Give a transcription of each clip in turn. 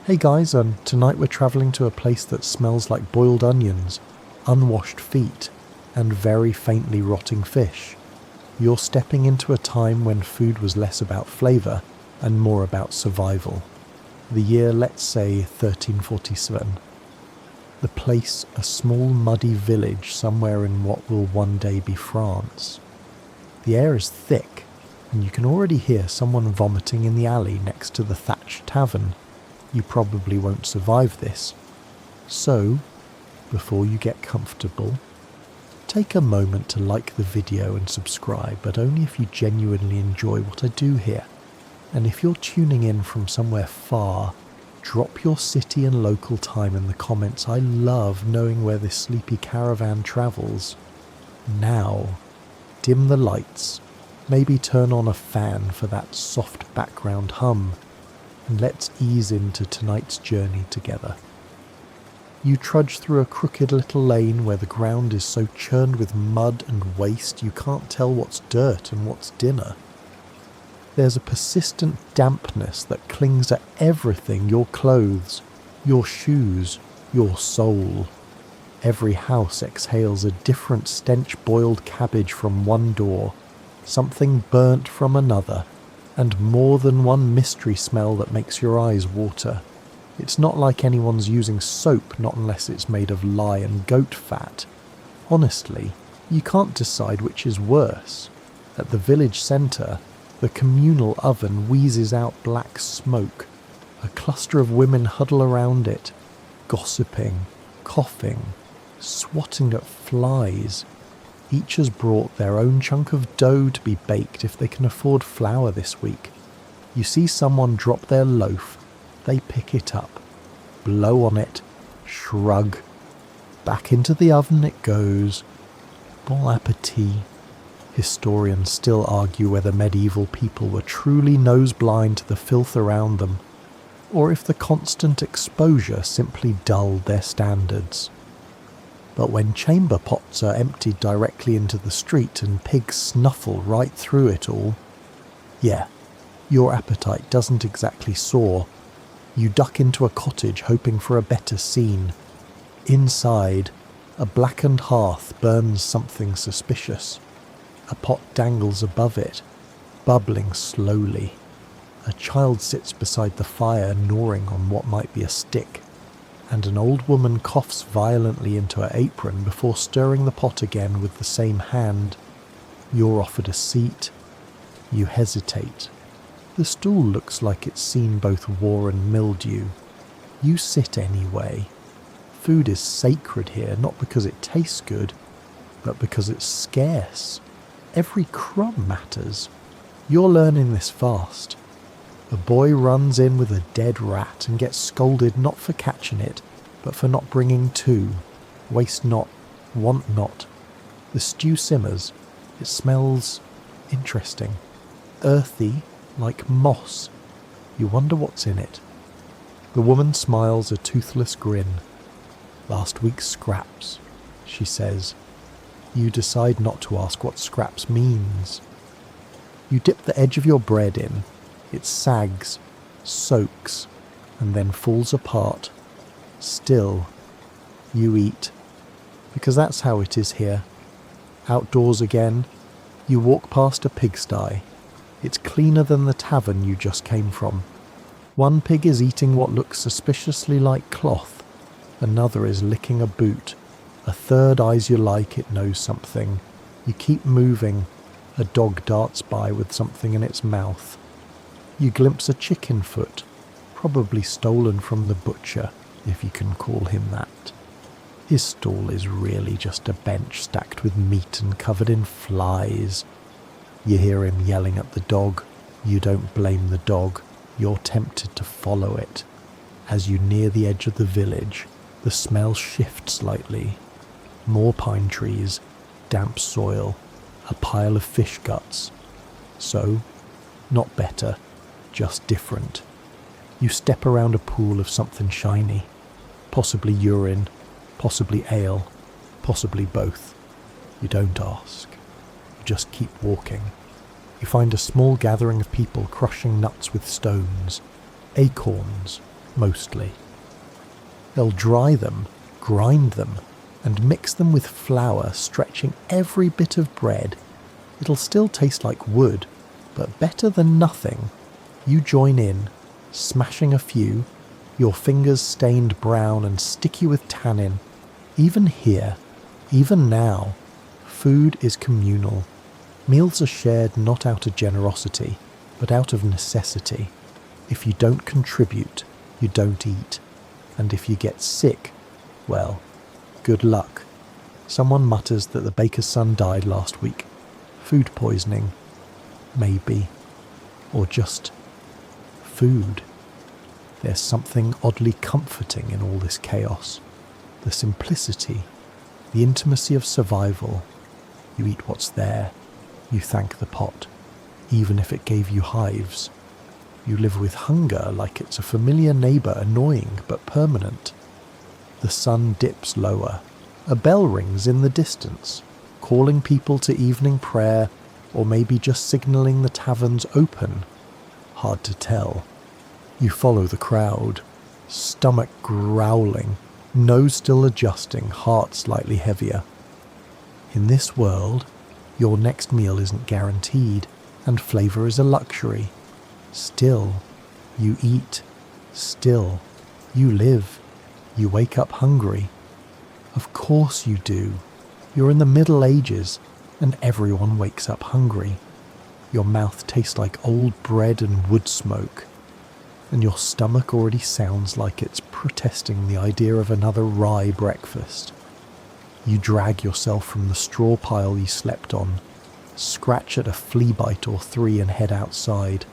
Hey guys, tonight we're travelling to a place that smells like boiled onions, unwashed feet, and very faintly rotting fish. You're stepping into a time when food was less about flavour and more about survival. The year, let's say, 1347. The place, a small muddy village somewhere in what will one day be France. The air is thick, and you can already hear someone vomiting in the alley next to the thatched tavern. You probably won't survive this. So, before you get comfortable, take a moment to like the video and subscribe, but only if you genuinely enjoy what I do here. And if you're tuning in from somewhere far, drop your city and local time in the comments. I love knowing where this sleepy caravan travels. Now, dim the lights, maybe turn on a fan for that soft background hum, and let's ease into tonight's journey together. You trudge through a crooked little lane where the ground is so churned with mud and waste you can't tell what's dirt and what's dinner. There's a persistent dampness that clings to everything: your clothes, your shoes, your soul. Every house exhales a different stench: boiled cabbage from one door, something burnt from another, and more than one mystery smell that makes your eyes water. It's not like anyone's using soap, not unless it's made of lye and goat fat. Honestly, you can't decide which is worse. At the village centre, the communal oven wheezes out black smoke. A cluster of women huddle around it, gossiping, coughing, swatting at flies. Each has brought their own chunk of dough to be baked if they can afford flour this week. You see someone drop their loaf, they pick it up, blow on it, shrug. Back into the oven it goes. Bon appetit. Historians still argue whether medieval people were truly nose-blind to the filth around them, or if the constant exposure simply dulled their standards. But when chamber pots are emptied directly into the street and pigs snuffle right through it all, yeah, your appetite doesn't exactly soar. You duck into a cottage hoping for a better scene. Inside, a blackened hearth burns something suspicious. A pot dangles above it, bubbling slowly. A child sits beside the fire gnawing on what might be a stick, and an old woman coughs violently into her apron before stirring the pot again with the same hand. You're offered a seat. You hesitate. The stool looks like it's seen both war and mildew. You sit anyway. Food is sacred here, not because it tastes good, but because it's scarce. Every crumb matters. You're learning this fast. A boy runs in with a dead rat and gets scolded not for catching it, but for not bringing two. Waste not, want not. The stew simmers. It smells interesting. Earthy, like moss. You wonder what's in it. The woman smiles a toothless grin. Last week's scraps, she says. You decide not to ask what scraps means. You dip the edge of your bread in. It sags, soaks, and then falls apart. Still, you eat. Because that's how it is here. Outdoors again, you walk past a pigsty. It's cleaner than the tavern you just came from. One pig is eating what looks suspiciously like cloth. Another is licking a boot. A third eyes you like it knows something. You keep moving. A dog darts by with something in its mouth. You glimpse a chicken foot, probably stolen from the butcher, if you can call him that. His stall is really just a bench stacked with meat and covered in flies. You hear him yelling at the dog. You don't blame the dog. You're tempted to follow it. As you near the edge of the village, the smell shifts slightly. More pine trees, damp soil, a pile of fish guts. So, not better, just different. You step around a pool of something shiny. Possibly urine, possibly ale, possibly both. You don't ask. You just keep walking. You find a small gathering of people crushing nuts with stones, acorns, mostly. They'll dry them, grind them, and mix them with flour, stretching every bit of bread. It'll still taste like wood, but better than nothing. You join in, smashing a few, your fingers stained brown and sticky with tannin. Even here, even now, food is communal. Meals are shared not out of generosity, but out of necessity. If you don't contribute, you don't eat. And if you get sick, well, good luck. Someone mutters that the baker's son died last week. Food poisoning. Maybe. Or just food. There's something oddly comforting in all this chaos. The simplicity, the intimacy of survival. You eat what's there. You thank the pot, even if it gave you hives. You live with hunger like it's a familiar neighbour, annoying but permanent. The sun dips lower. A bell rings in the distance, calling people to evening prayer, or maybe just signalling the tavern's open. Hard to tell. You follow the crowd, stomach growling, nose still adjusting, heart slightly heavier. In this world, your next meal isn't guaranteed, and flavour is a luxury. Still, you eat. Still, you live. You wake up hungry. Of course you do. You're in the Middle Ages, and everyone wakes up hungry. Your mouth tastes like old bread and wood smoke, and your stomach already sounds like it's protesting the idea of another rye breakfast. You drag yourself from the straw pile you slept on, scratch at a flea bite or three and head outside,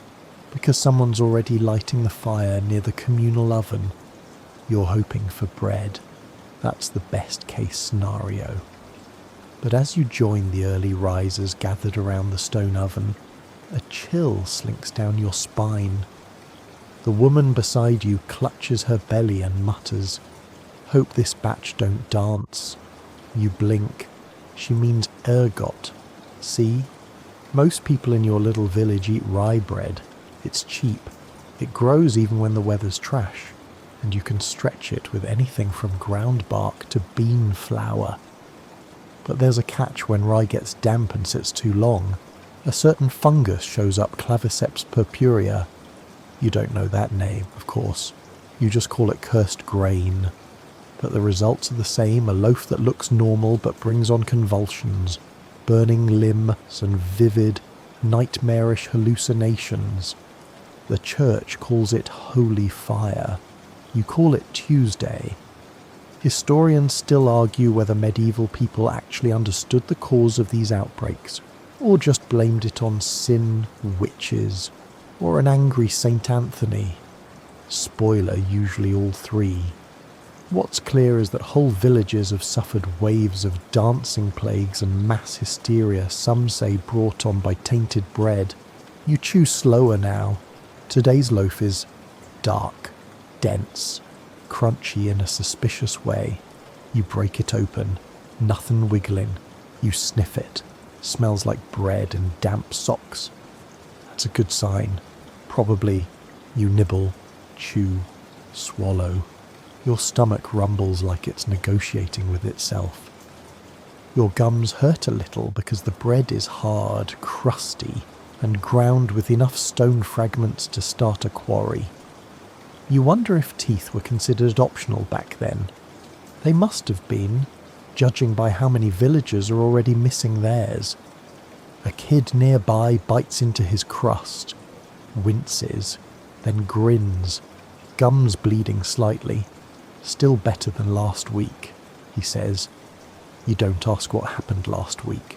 because someone's already lighting the fire near the communal oven. You're hoping for bread. That's the best case scenario. But as you join the early risers gathered around the stone oven, a chill slinks down your spine. The woman beside you clutches her belly and mutters, "Hope this batch don't dance." You blink. She means ergot. See? Most people in your little village eat rye bread. It's cheap. It grows even when the weather's trash, and you can stretch it with anything from ground bark to bean flour. But there's a catch when rye gets damp and sits too long. A certain fungus shows up, Claviceps purpurea. You don't know that name, of course. You just call it cursed grain. But the results are the same, a loaf that looks normal but brings on convulsions, burning limbs and vivid, nightmarish hallucinations. The church calls it holy fire. You call it Tuesday. Historians still argue whether medieval people actually understood the cause of these outbreaks, or just blamed it on sin, witches, or an angry Saint Anthony. Spoiler, usually all three. What's clear is that whole villages have suffered waves of dancing plagues and mass hysteria, some say brought on by tainted bread. You chew slower now. Today's loaf is dark, dense, crunchy in a suspicious way. You break it open, nothing wiggling. You sniff it. Smells like bread and damp socks. That's a good sign. Probably you nibble, chew, swallow. Your stomach rumbles like it's negotiating with itself. Your gums hurt a little because the bread is hard, crusty, and ground with enough stone fragments to start a quarry. You wonder if teeth were considered optional back then. They must have been, judging by how many villagers are already missing theirs. A kid nearby bites into his crust, winces, then grins, gums bleeding slightly. Still better than last week, he says. You don't ask what happened last week.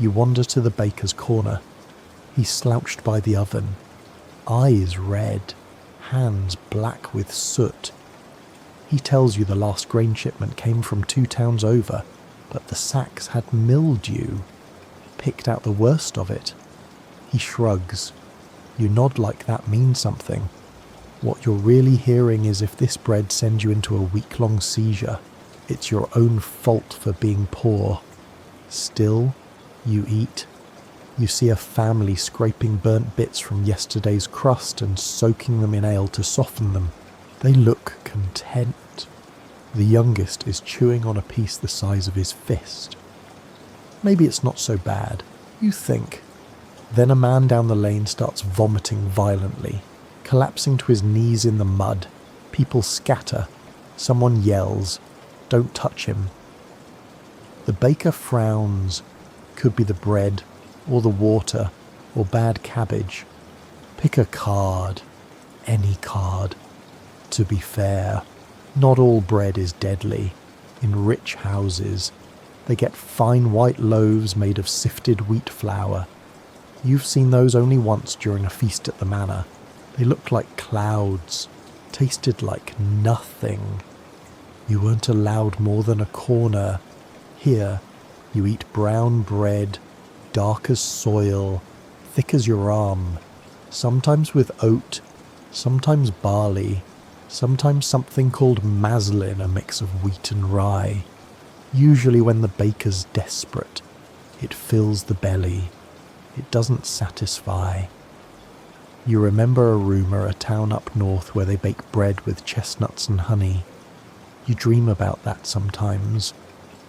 You wander to the baker's corner. He's slouched by the oven, eyes red, hands black with soot. He tells you the last grain shipment came from 2 towns over, but the sacks had mildew. Picked out the worst of it. He shrugs. You nod like that means something. What you're really hearing is if this bread sends you into a week-long seizure, it's your own fault for being poor. Still, you eat. You see a family scraping burnt bits from yesterday's crust and soaking them in ale to soften them. They look content. The youngest is chewing on a piece the size of his fist. Maybe it's not so bad, you think. Then a man down the lane starts vomiting violently, collapsing to his knees in the mud. People scatter. Someone yells, "Don't touch him." The baker frowns. Could be the bread, or the water, or bad cabbage. Pick a card. Any card. To be fair, not all bread is deadly. In rich houses, they get fine white loaves made of sifted wheat flour. You've seen those only once during a feast at the manor. They looked like clouds, tasted like nothing. You weren't allowed more than a corner. Here, you eat brown bread, dark as soil, thick as your arm, sometimes with oat, sometimes barley, sometimes something called maslin, a mix of wheat and rye. Usually when the baker's desperate, it fills the belly. It doesn't satisfy. You remember Aruma, a town up north where they bake bread with chestnuts and honey. You dream about that sometimes.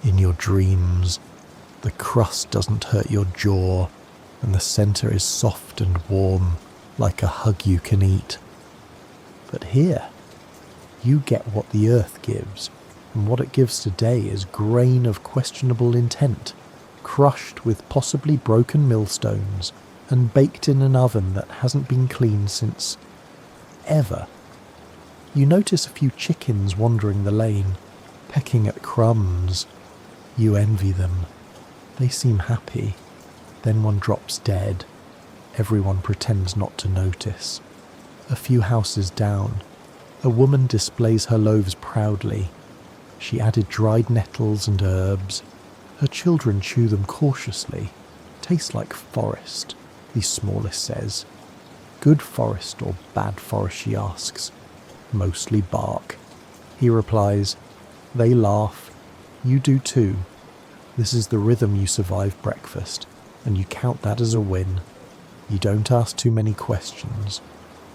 In your dreams, the crust doesn't hurt your jaw, and the centre is soft and warm, like a hug you can eat. But here, you get what the earth gives, and what it gives today is grain of questionable intent, crushed with possibly broken millstones, and baked in an oven that hasn't been cleaned since ever. You notice a few chickens wandering the lane, pecking at crumbs. You envy them. They seem happy. Then one drops dead. Everyone pretends not to notice. A few houses down, a woman displays her loaves proudly. She added dried nettles and herbs. Her children chew them cautiously. Tastes like forest, the smallest says. Good forest or bad forest, she asks. Mostly bark. He replies. They laugh. You do too. This is the rhythm you survive breakfast, and you count that as a win. You don't ask too many questions.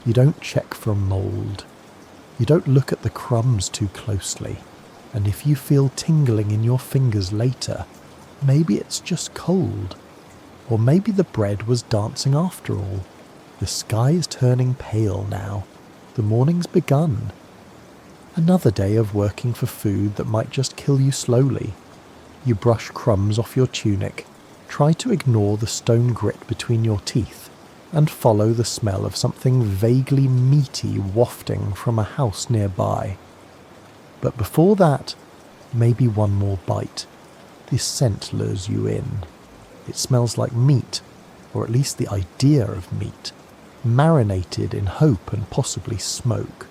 You don't check for mould. You don't look at the crumbs too closely. And if you feel tingling in your fingers later, maybe it's just cold. Or maybe the bread was dancing after all. The sky is turning pale now. The morning's begun. Another day of working for food that might just kill you slowly. You brush crumbs off your tunic, try to ignore the stone grit between your teeth, and follow the smell of something vaguely meaty wafting from a house nearby. But before that, maybe one more bite. The scent lures you in. It smells like meat, or at least the idea of meat, marinated in hope and possibly smoke.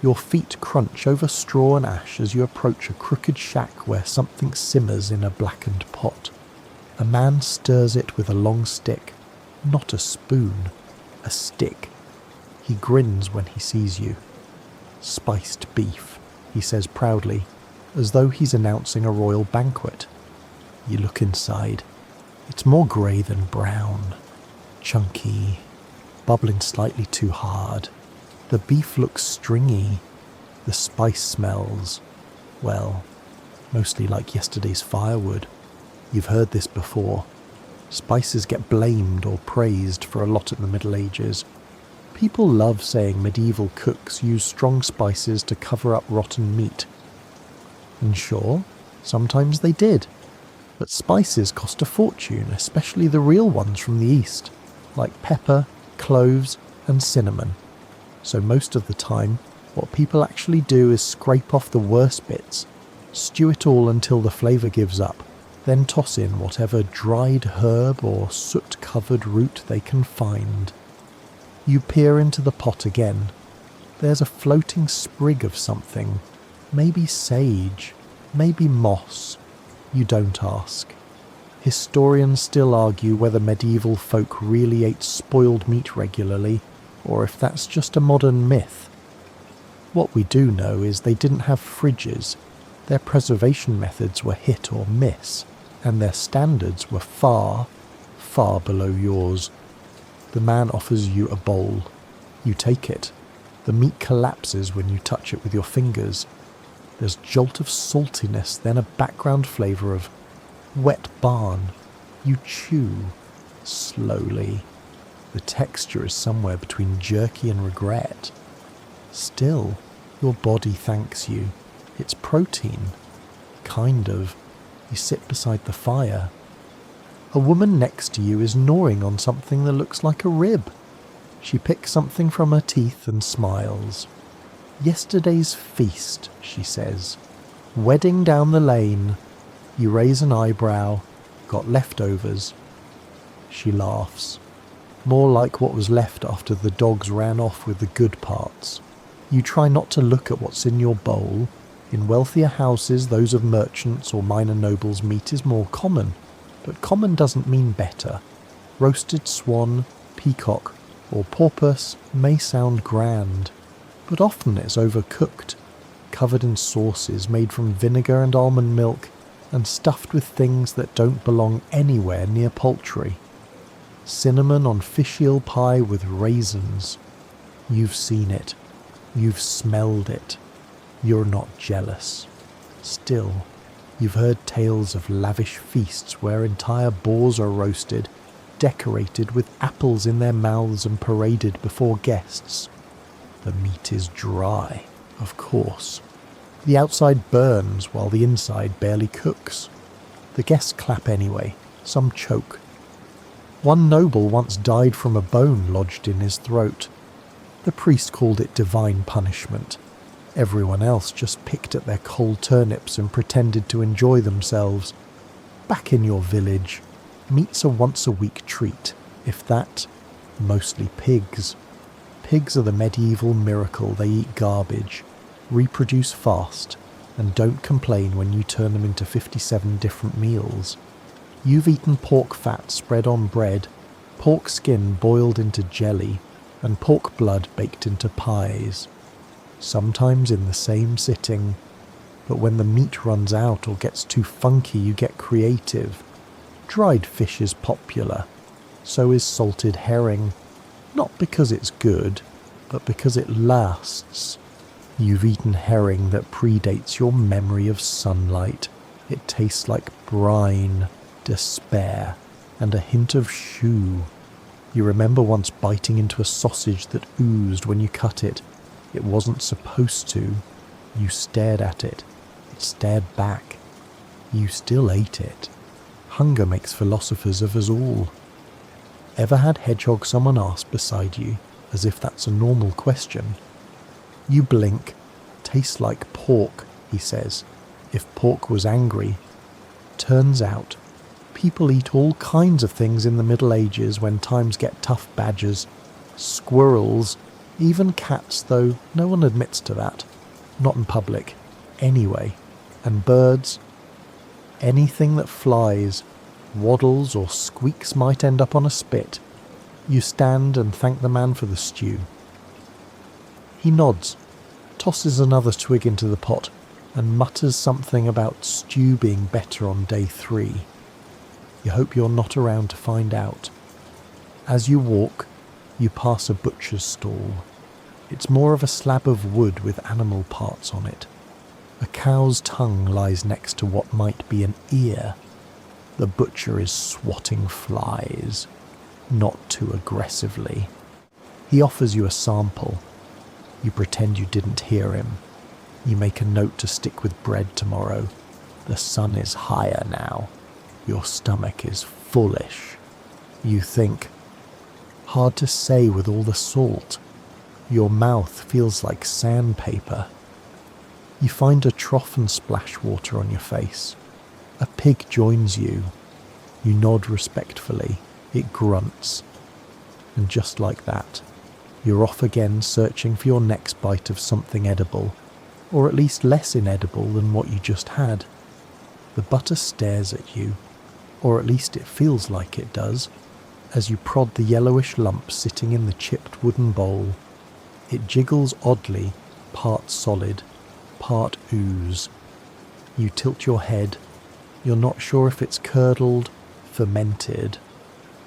Your feet crunch over straw and ash as you approach a crooked shack where something simmers in a blackened pot. A man stirs it with a long stick, not a spoon, a stick. He grins when he sees you. Spiced beef, he says proudly, as though he's announcing a royal banquet. You look inside. It's more grey than brown. Chunky, bubbling slightly too hard. The beef looks stringy. The spice smells, well, mostly like yesterday's firewood. You've heard this before. Spices get blamed or praised for a lot in the Middle Ages. People love saying medieval cooks used strong spices to cover up rotten meat. And sure, sometimes they did. But spices cost a fortune, especially the real ones from the East, like pepper, cloves, and cinnamon. So most of the time, what people actually do is scrape off the worst bits, stew it all until the flavour gives up, then toss in whatever dried herb or soot-covered root they can find. You peer into the pot again. There's a floating sprig of something, maybe sage, maybe moss. You don't ask. Historians still argue whether medieval folk really ate spoiled meat regularly, or if that's just a modern myth. What we do know is they didn't have fridges. Their preservation methods were hit or miss, and their standards were far, far below yours. The man offers you a bowl. You take it. The The meat collapses when you touch it with your fingers. There's a jolt of saltiness, then a background flavour of wet barn. You chew, slowly. The texture is somewhere between jerky and regret. Still, your body thanks you. It's protein. Kind of. You sit beside the fire. A woman next to you is gnawing on something that looks like a rib. She picks something from her teeth and smiles. "Yesterday's feast," she says. "Wedding down the lane." You raise an eyebrow. "Got leftovers." She laughs. More like what was left after the dogs ran off with the good parts. You try not to look at what's in your bowl. In wealthier houses, those of merchants or minor nobles, meat is more common. But common doesn't mean better. Roasted swan, peacock, or porpoise may sound grand, but often it's overcooked, covered in sauces made from vinegar and almond milk, and stuffed with things that don't belong anywhere near poultry. Cinnamon on fish eel pie with raisins. You've seen it. You've smelled it. You're not jealous. Still, you've heard tales of lavish feasts where entire boars are roasted, decorated with apples in their mouths and paraded before guests. The meat is dry, of course. The outside burns while the inside barely cooks. The guests clap anyway. Some choke. One noble once died from a bone lodged in his throat. The priest called it divine punishment. Everyone else just picked at their cold turnips and pretended to enjoy themselves. Back in your village, meat's a once-a-week treat, if that. Mostly pigs. Pigs are the medieval miracle. They eat garbage, reproduce fast, and don't complain when you turn them into 57 different meals. You've eaten pork fat spread on bread, pork skin boiled into jelly, and pork blood baked into pies. Sometimes in the same sitting, but when the meat runs out or gets too funky, you get creative. Dried fish is popular. So is salted herring. Not because it's good, but because it lasts. You've eaten herring that predates your memory of sunlight. It tastes like brine, despair, and a hint of shoe. You remember once biting into a sausage that oozed when you cut it. It wasn't supposed to. You stared at it. It stared back. You still ate it. Hunger makes philosophers of us all. Ever had hedgehog someone ask beside you, as if that's a normal question? You blink. "Tastes like pork," he says. "If pork was angry." Turns out, people eat all kinds of things in the Middle Ages when times get tough. Badgers, squirrels, even cats, though no one admits to that. Not in public. Anyway. And birds. Anything that flies, waddles or squeaks might end up on a spit. You stand and thank the man for the stew. He nods, tosses another twig into the pot, and mutters something about stew being better on day 3. You hope you're not around to find out. As you walk, you pass a butcher's stall. It's more of a slab of wood with animal parts on it. A cow's tongue lies next to what might be an ear. The butcher is swatting flies, not too aggressively. He offers you a sample. You pretend you didn't hear him. You make a note to stick with bread tomorrow. The sun is higher now. Your stomach is fullish. You think, hard to say with all the salt. Your mouth feels like sandpaper. You find a trough and splash water on your face. A pig joins you. You nod respectfully. It grunts. And just like that, you're off again searching for your next bite of something edible, or at least less inedible than what you just had. The butter stares at you, or at least it feels like it does, as you prod the yellowish lump sitting in the chipped wooden bowl. It jiggles oddly, part solid, part ooze. You tilt your head. You're not sure if it's curdled, fermented,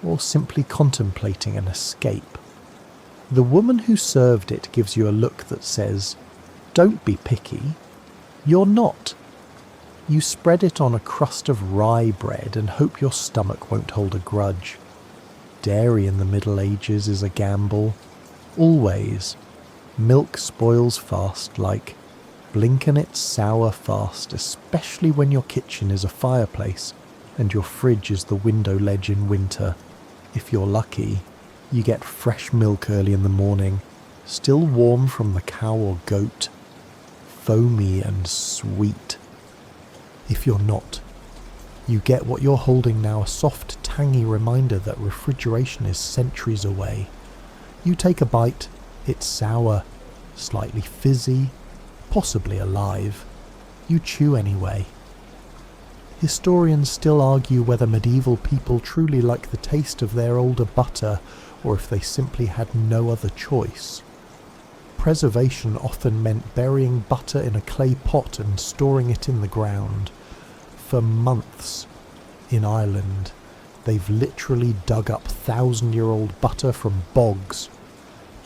or simply contemplating an escape. The woman who served it gives you a look that says, "Don't be picky." You're not. You spread it on a crust of rye bread and hope your stomach won't hold a grudge. Dairy in the Middle Ages is a gamble. Always. Milk spoils fast, like blink and it's sour fast, especially when your kitchen is a fireplace and your fridge is the window ledge in winter. If you're lucky, you get fresh milk early in the morning, still warm from the cow or goat, foamy and sweet. If you're not, you get what you're holding now, a soft, tangy reminder that refrigeration is centuries away. You take a bite, it's sour, slightly fizzy, possibly alive. You chew anyway. Historians still argue whether medieval people truly like the taste of their older butter or if they simply had no other choice. Preservation often meant burying butter in a clay pot and storing it in the ground. For months in Ireland, they've literally dug up 1,000-year-old butter from bogs.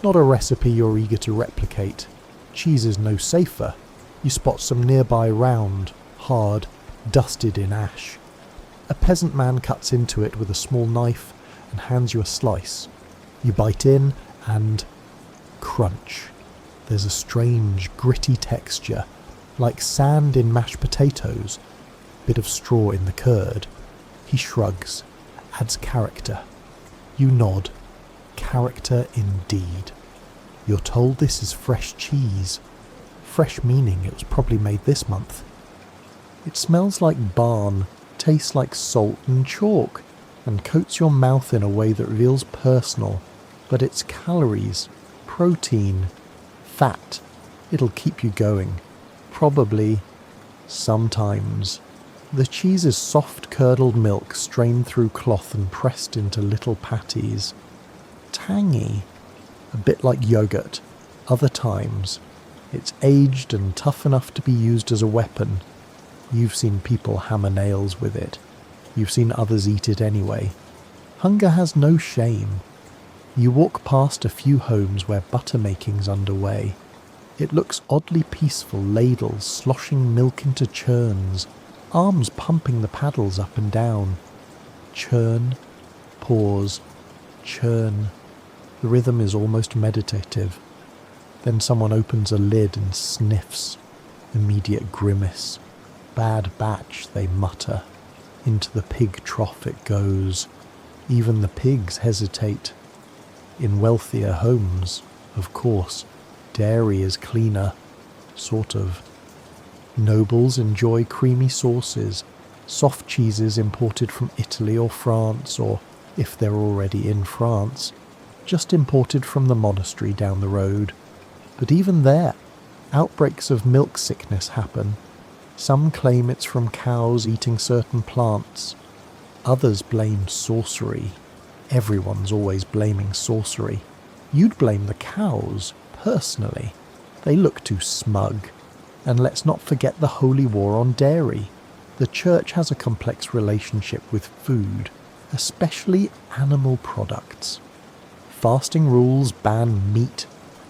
Not a recipe you're eager to replicate. Cheese is no safer. You spot some nearby round, hard, dusted in ash. A peasant man cuts into it with a small knife and hands you a slice. You bite in and crunch. There's a strange, gritty texture, like sand in mashed potatoes, bit of straw in the curd. He shrugs, adds character. You nod. Character indeed. You're told this is fresh cheese. Fresh meaning it was probably made this month. It smells like barn, tastes like salt and chalk, and coats your mouth in a way that feels personal. But it's calories, protein, fat. It'll keep you going. Probably. Sometimes. The cheese is soft curdled milk strained through cloth and pressed into little patties. Tangy. A bit like yogurt. Other times. It's aged and tough enough to be used as a weapon. You've seen people hammer nails with it. You've seen others eat it anyway. Hunger has no shame. You walk past a few homes where butter making's underway. It looks oddly peaceful, ladles sloshing milk into churns, arms pumping the paddles up and down. Churn, pause, churn. The rhythm is almost meditative. Then someone opens a lid and sniffs. Immediate grimace. Bad batch, they mutter. Into the pig trough it goes. Even the pigs hesitate. In wealthier homes, of course, dairy is cleaner. Sort of. Nobles enjoy creamy sauces, soft cheeses imported from Italy or France, or, if they're already in France, just imported from the monastery down the road. But even there, outbreaks of milk sickness happen. Some claim it's from cows eating certain plants. Others blame sorcery. Everyone's always blaming sorcery. You'd blame the cows, personally. They look too smug. And let's not forget the holy war on dairy. The church has a complex relationship with food, especially animal products. Fasting rules ban meat,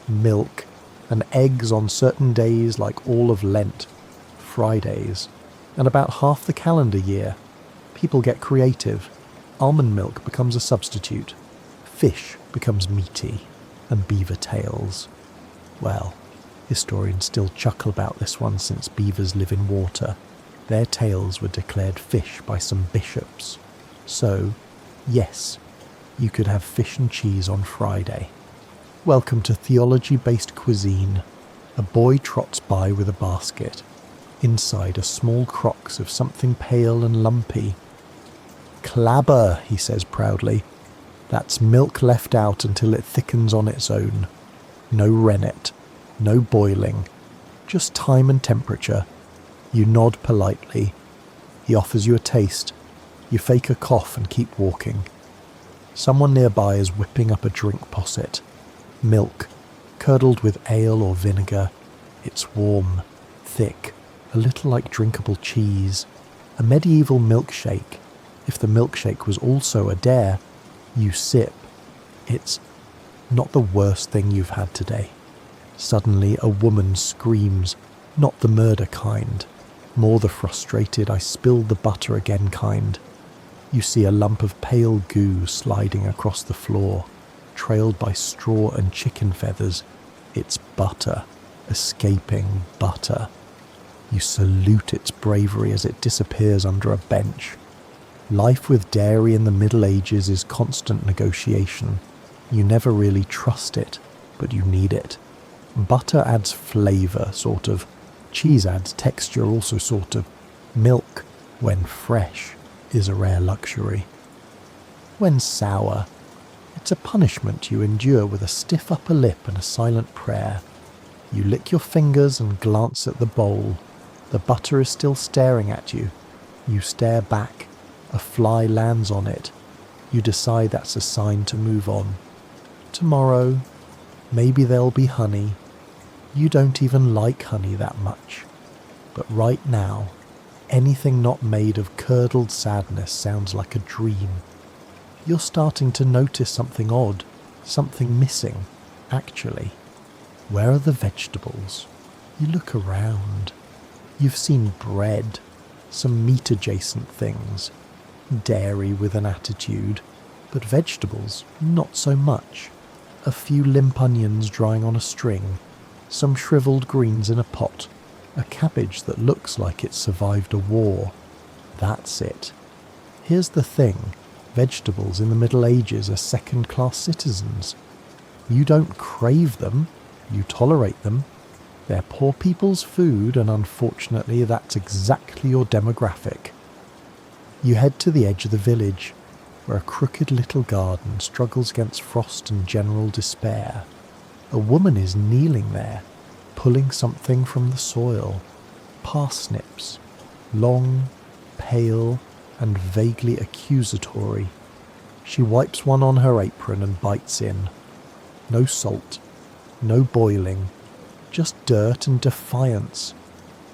milk, and eggs on certain days like all of Lent, Fridays, and about half the calendar year. People get creative. Almond milk becomes a substitute. Fish becomes meaty, and beaver tails. Well, historians still chuckle about this one since beavers live in water. Their tails were declared fish by some bishops. So, yes, you could have fish and cheese on Friday. Welcome to theology-based cuisine. A boy trots by with a basket. Inside are small crocks of something pale and lumpy. Clabber, he says proudly. That's milk left out until it thickens on its own. No rennet, no boiling, just time and temperature. You nod politely. He offers you a taste. You fake a cough and keep walking. Someone nearby is whipping up a drink posset. Milk, curdled with ale or vinegar. It's warm, thick, a little like drinkable cheese. A medieval milkshake. If the milkshake was also a dare, you sip. It's not the worst thing you've had today. Suddenly a woman screams, not the murder kind, more the frustrated "I spilled the butter again" kind. You see a lump of pale goo sliding across the floor, trailed by straw and chicken feathers. It's butter, escaping butter. You salute its bravery as it disappears under a bench. Life with dairy in the Middle Ages is constant negotiation. You never really trust it, but you need it. Butter adds flavour, sort of. Cheese adds texture, also sort of. Milk, when fresh, is a rare luxury. When sour, it's a punishment you endure with a stiff upper lip and a silent prayer. You lick your fingers and glance at the bowl. The butter is still staring at you. You stare back. A fly lands on it. You decide that's a sign to move on. Tomorrow, maybe there'll be honey. You don't even like honey that much. But right now, anything not made of curdled sadness sounds like a dream. You're starting to notice something odd, something missing, actually. Where are the vegetables? You look around. You've seen bread, some meat-adjacent things, dairy with an attitude, but vegetables, not so much. A few limp onions drying on a string, some shriveled greens in a pot, a cabbage that looks like it survived a war. That's it. Here's the thing, vegetables in the Middle Ages are second-class citizens. You don't crave them, you tolerate them. They're poor people's food, and unfortunately that's exactly your demographic. You head to the edge of the village, where a crooked little garden struggles against frost and general despair. A woman is kneeling there, pulling something from the soil. Parsnips, long, pale, and vaguely accusatory. She wipes one on her apron and bites in. No salt, no boiling, just dirt and defiance.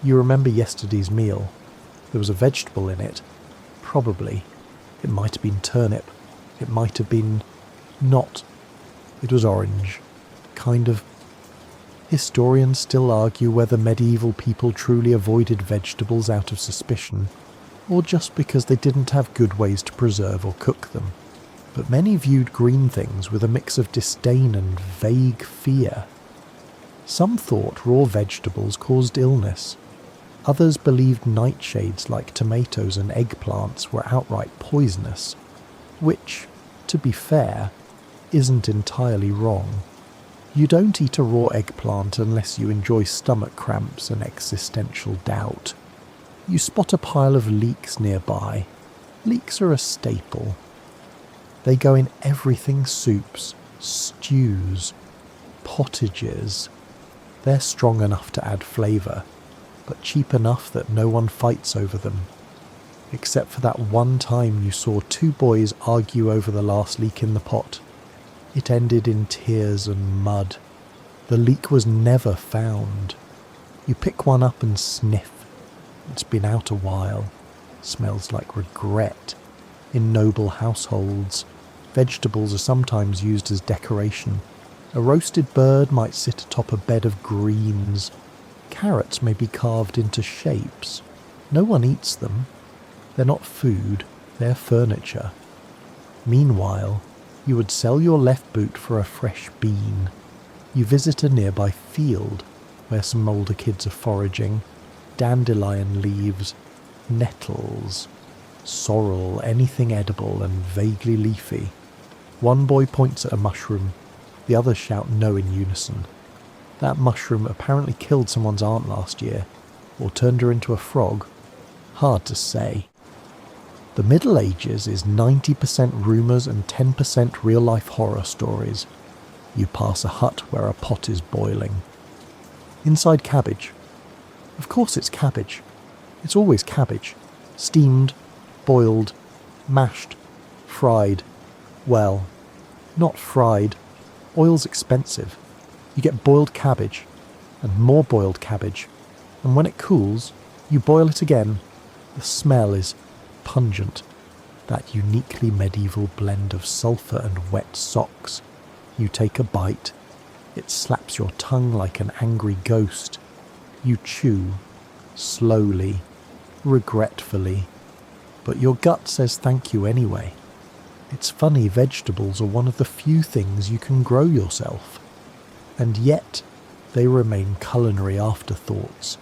You remember yesterday's meal. There was a vegetable in it. Probably. It might have been turnip. It might have been not. It was orange. Kind of. Historians still argue whether medieval people truly avoided vegetables out of suspicion, or just because they didn't have good ways to preserve or cook them. But many viewed green things with a mix of disdain and vague fear. Some thought raw vegetables caused illness. Others believed nightshades like tomatoes and eggplants were outright poisonous, which, to be fair, isn't entirely wrong. You don't eat a raw eggplant unless you enjoy stomach cramps and existential doubt. You spot a pile of leeks nearby. Leeks are a staple. They go in everything: soups, stews, pottages. They're strong enough to add flavour, but cheap enough that no one fights over them. Except for that one time you saw two boys argue over the last leek in the pot. It ended in tears and mud. The leek was never found. You pick one up and sniff. It's been out a while. Smells like regret. In noble households, vegetables are sometimes used as decoration. A roasted bird might sit atop a bed of greens. Carrots may be carved into shapes. No one eats them. They're not food, they're furniture. Meanwhile, you would sell your left boot for a fresh bean. You visit a nearby field where some older kids are foraging. Dandelion leaves, nettles, sorrel, anything edible and vaguely leafy. One boy points at a mushroom. The others shout no in unison. That mushroom apparently killed someone's aunt last year, or turned her into a frog. Hard to say. The Middle Ages is 90% rumours and 10% real-life horror stories. You pass a hut where a pot is boiling. Inside cabbage. Of course it's cabbage. It's always cabbage. Steamed, boiled, mashed, fried. Well, not fried. Oil's expensive. You get boiled cabbage, and more boiled cabbage, and when it cools, you boil it again. The smell is pungent, that uniquely medieval blend of sulphur and wet socks. You take a bite. It slaps your tongue like an angry ghost. You chew, slowly, regretfully, but your gut says thank you anyway. It's funny, vegetables are one of the few things you can grow yourself, and yet they remain culinary afterthoughts.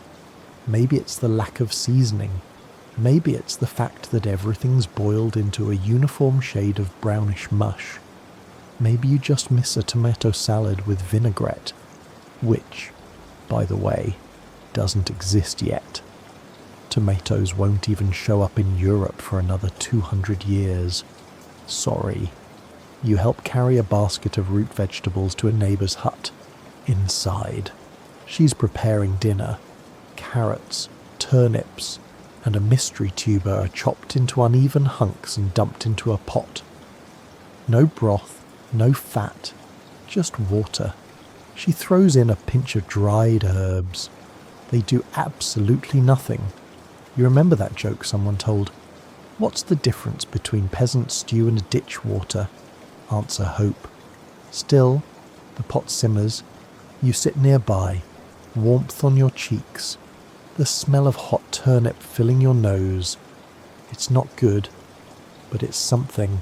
Maybe it's the lack of seasoning. Maybe it's the fact that everything's boiled into a uniform shade of brownish mush. Maybe you just miss a tomato salad with vinaigrette, which, by the way, doesn't exist yet. Tomatoes won't even show up in Europe for another 200 years. Sorry. You help carry a basket of root vegetables to a neighbour's hut. Inside, she's preparing dinner. Carrots, turnips, and a mystery tuber are chopped into uneven hunks and dumped into a pot. No broth, no fat, just water. She throws in a pinch of dried herbs. They do absolutely nothing. You remember that joke someone told? What's the difference between peasant stew and ditch water? Answer hope. Still, the pot simmers. You sit nearby, warmth on your cheeks, the smell of hot turnip filling your nose. It's not good, but it's something.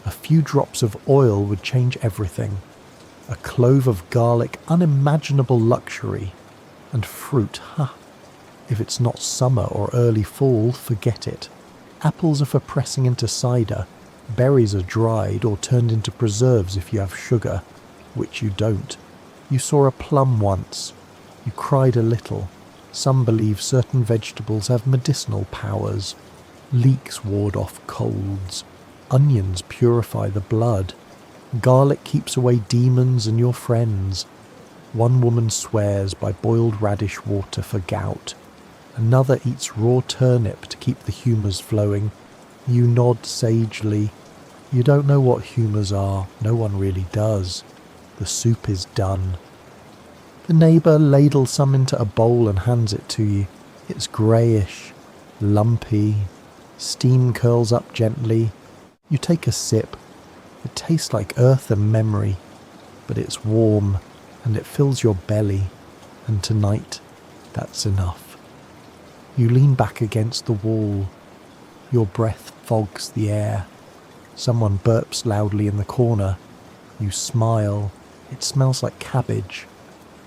A few drops of oil would change everything. A clove of garlic, unimaginable luxury. And fruit, If it's not summer or early fall, forget it. Apples are for pressing into cider. Berries are dried or turned into preserves if you have sugar, which you don't. You saw a plum once. You cried a little. Some believe certain vegetables have medicinal powers. Leeks ward off colds. Onions purify the blood. Garlic keeps away demons and your friends. One woman swears by boiled radish water for gout. Another eats raw turnip to keep the humours flowing. You nod sagely. You don't know what humours are. No one really does. The soup is done. The neighbour ladles some into a bowl and hands it to you. It's greyish, lumpy. Steam curls up gently. You take a sip. It tastes like earth and memory, but it's warm and it fills your belly, and tonight, that's enough. You lean back against the wall. Your breath fogs the air. Someone burps loudly in the corner. You smile. It smells like cabbage.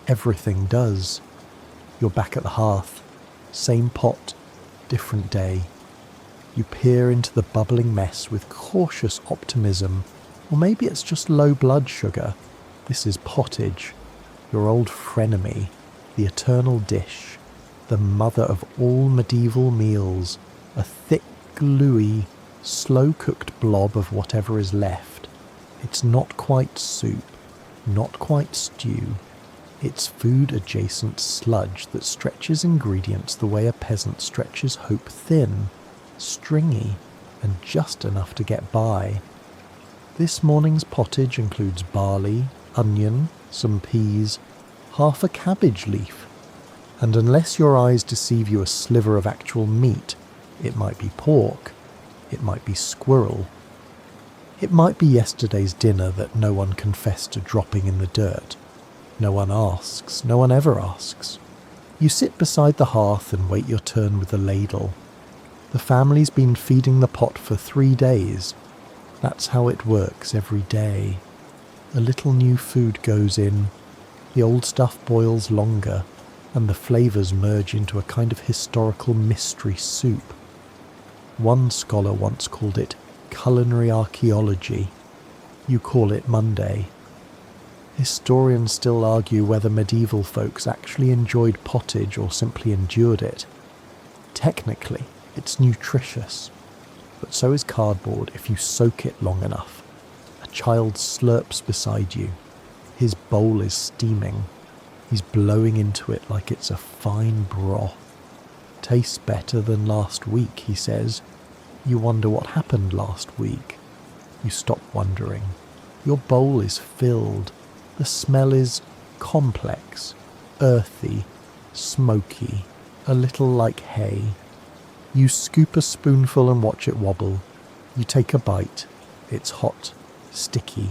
Everything does. You're back at the hearth. Same pot, different day. You peer into the bubbling mess with cautious optimism. Or maybe it's just low blood sugar. This is pottage. Your old frenemy, the eternal dish, the mother of all medieval meals, a thick, gluey, slow-cooked blob of whatever is left. It's not quite soup, not quite stew. It's food-adjacent sludge that stretches ingredients the way a peasant stretches hope thin, stringy, and just enough to get by. This morning's pottage includes barley, onion, some peas, half a cabbage leaf, and unless your eyes deceive you a sliver of actual meat, it might be pork, it might be squirrel, it might be yesterday's dinner that no one confessed to dropping in the dirt. No one asks, no one ever asks. You sit beside the hearth and wait your turn with the ladle. The family's been feeding the pot for 3 days. That's how it works every day. A little new food goes in, the old stuff boils longer, and the flavours merge into a kind of historical mystery soup. One scholar once called it culinary archaeology. You call it Monday. Historians still argue whether medieval folks actually enjoyed pottage or simply endured it. Technically, it's nutritious, but so is cardboard if you soak it long enough. A child slurps beside you. His bowl is steaming. He's blowing into it like it's a fine broth. Tastes better than last week, he says. You wonder what happened last week. You stop wondering. Your bowl is filled. The smell is complex, earthy, smoky, a little like hay. You scoop a spoonful and watch it wobble. You take a bite. It's hot, sticky.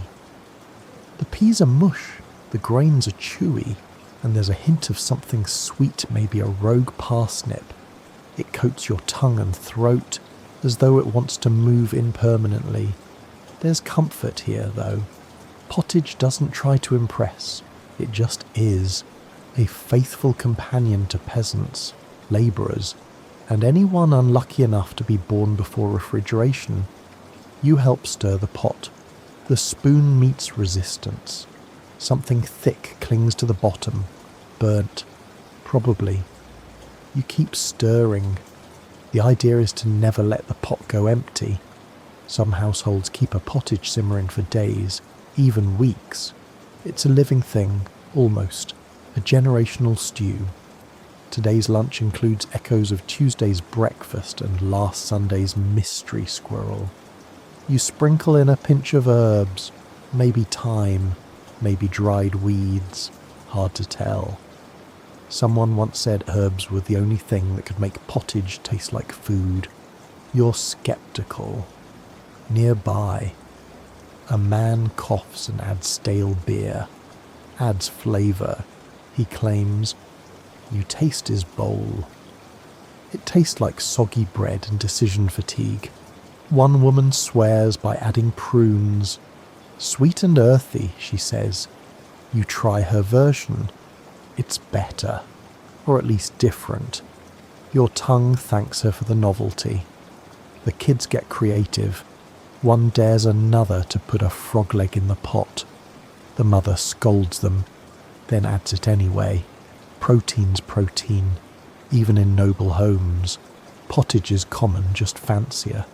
The peas are mush, the grains are chewy, and there's a hint of something sweet, maybe a rogue parsnip. It coats your tongue and throat, as though it wants to move in permanently. There's comfort here, though. Pottage doesn't try to impress, it just is. A faithful companion to peasants, labourers, and anyone unlucky enough to be born before refrigeration. You help stir the pot. The spoon meets resistance. Something thick clings to the bottom, burnt, probably. You keep stirring. The idea is to never let the pot go empty. Some households keep a pottage simmering for days, even weeks. It's a living thing, almost, a generational stew. Today's lunch includes echoes of Tuesday's breakfast and last Sunday's mystery squirrel. You sprinkle in a pinch of herbs, maybe thyme, maybe dried weeds, hard to tell. Someone once said herbs were the only thing that could make pottage taste like food. You're skeptical. Nearby, a man coughs and adds stale beer, adds flavour. He claims, you taste his bowl. It tastes like soggy bread and decision fatigue. One woman swears by adding prunes. Sweet and earthy, she says. You try her version. It's better, or at least different. Your tongue thanks her for the novelty. The kids get creative. One dares another to put a frog leg in the pot. The mother scolds them, then adds it anyway. Protein's protein, even in noble homes. Pottage is common, just fancier.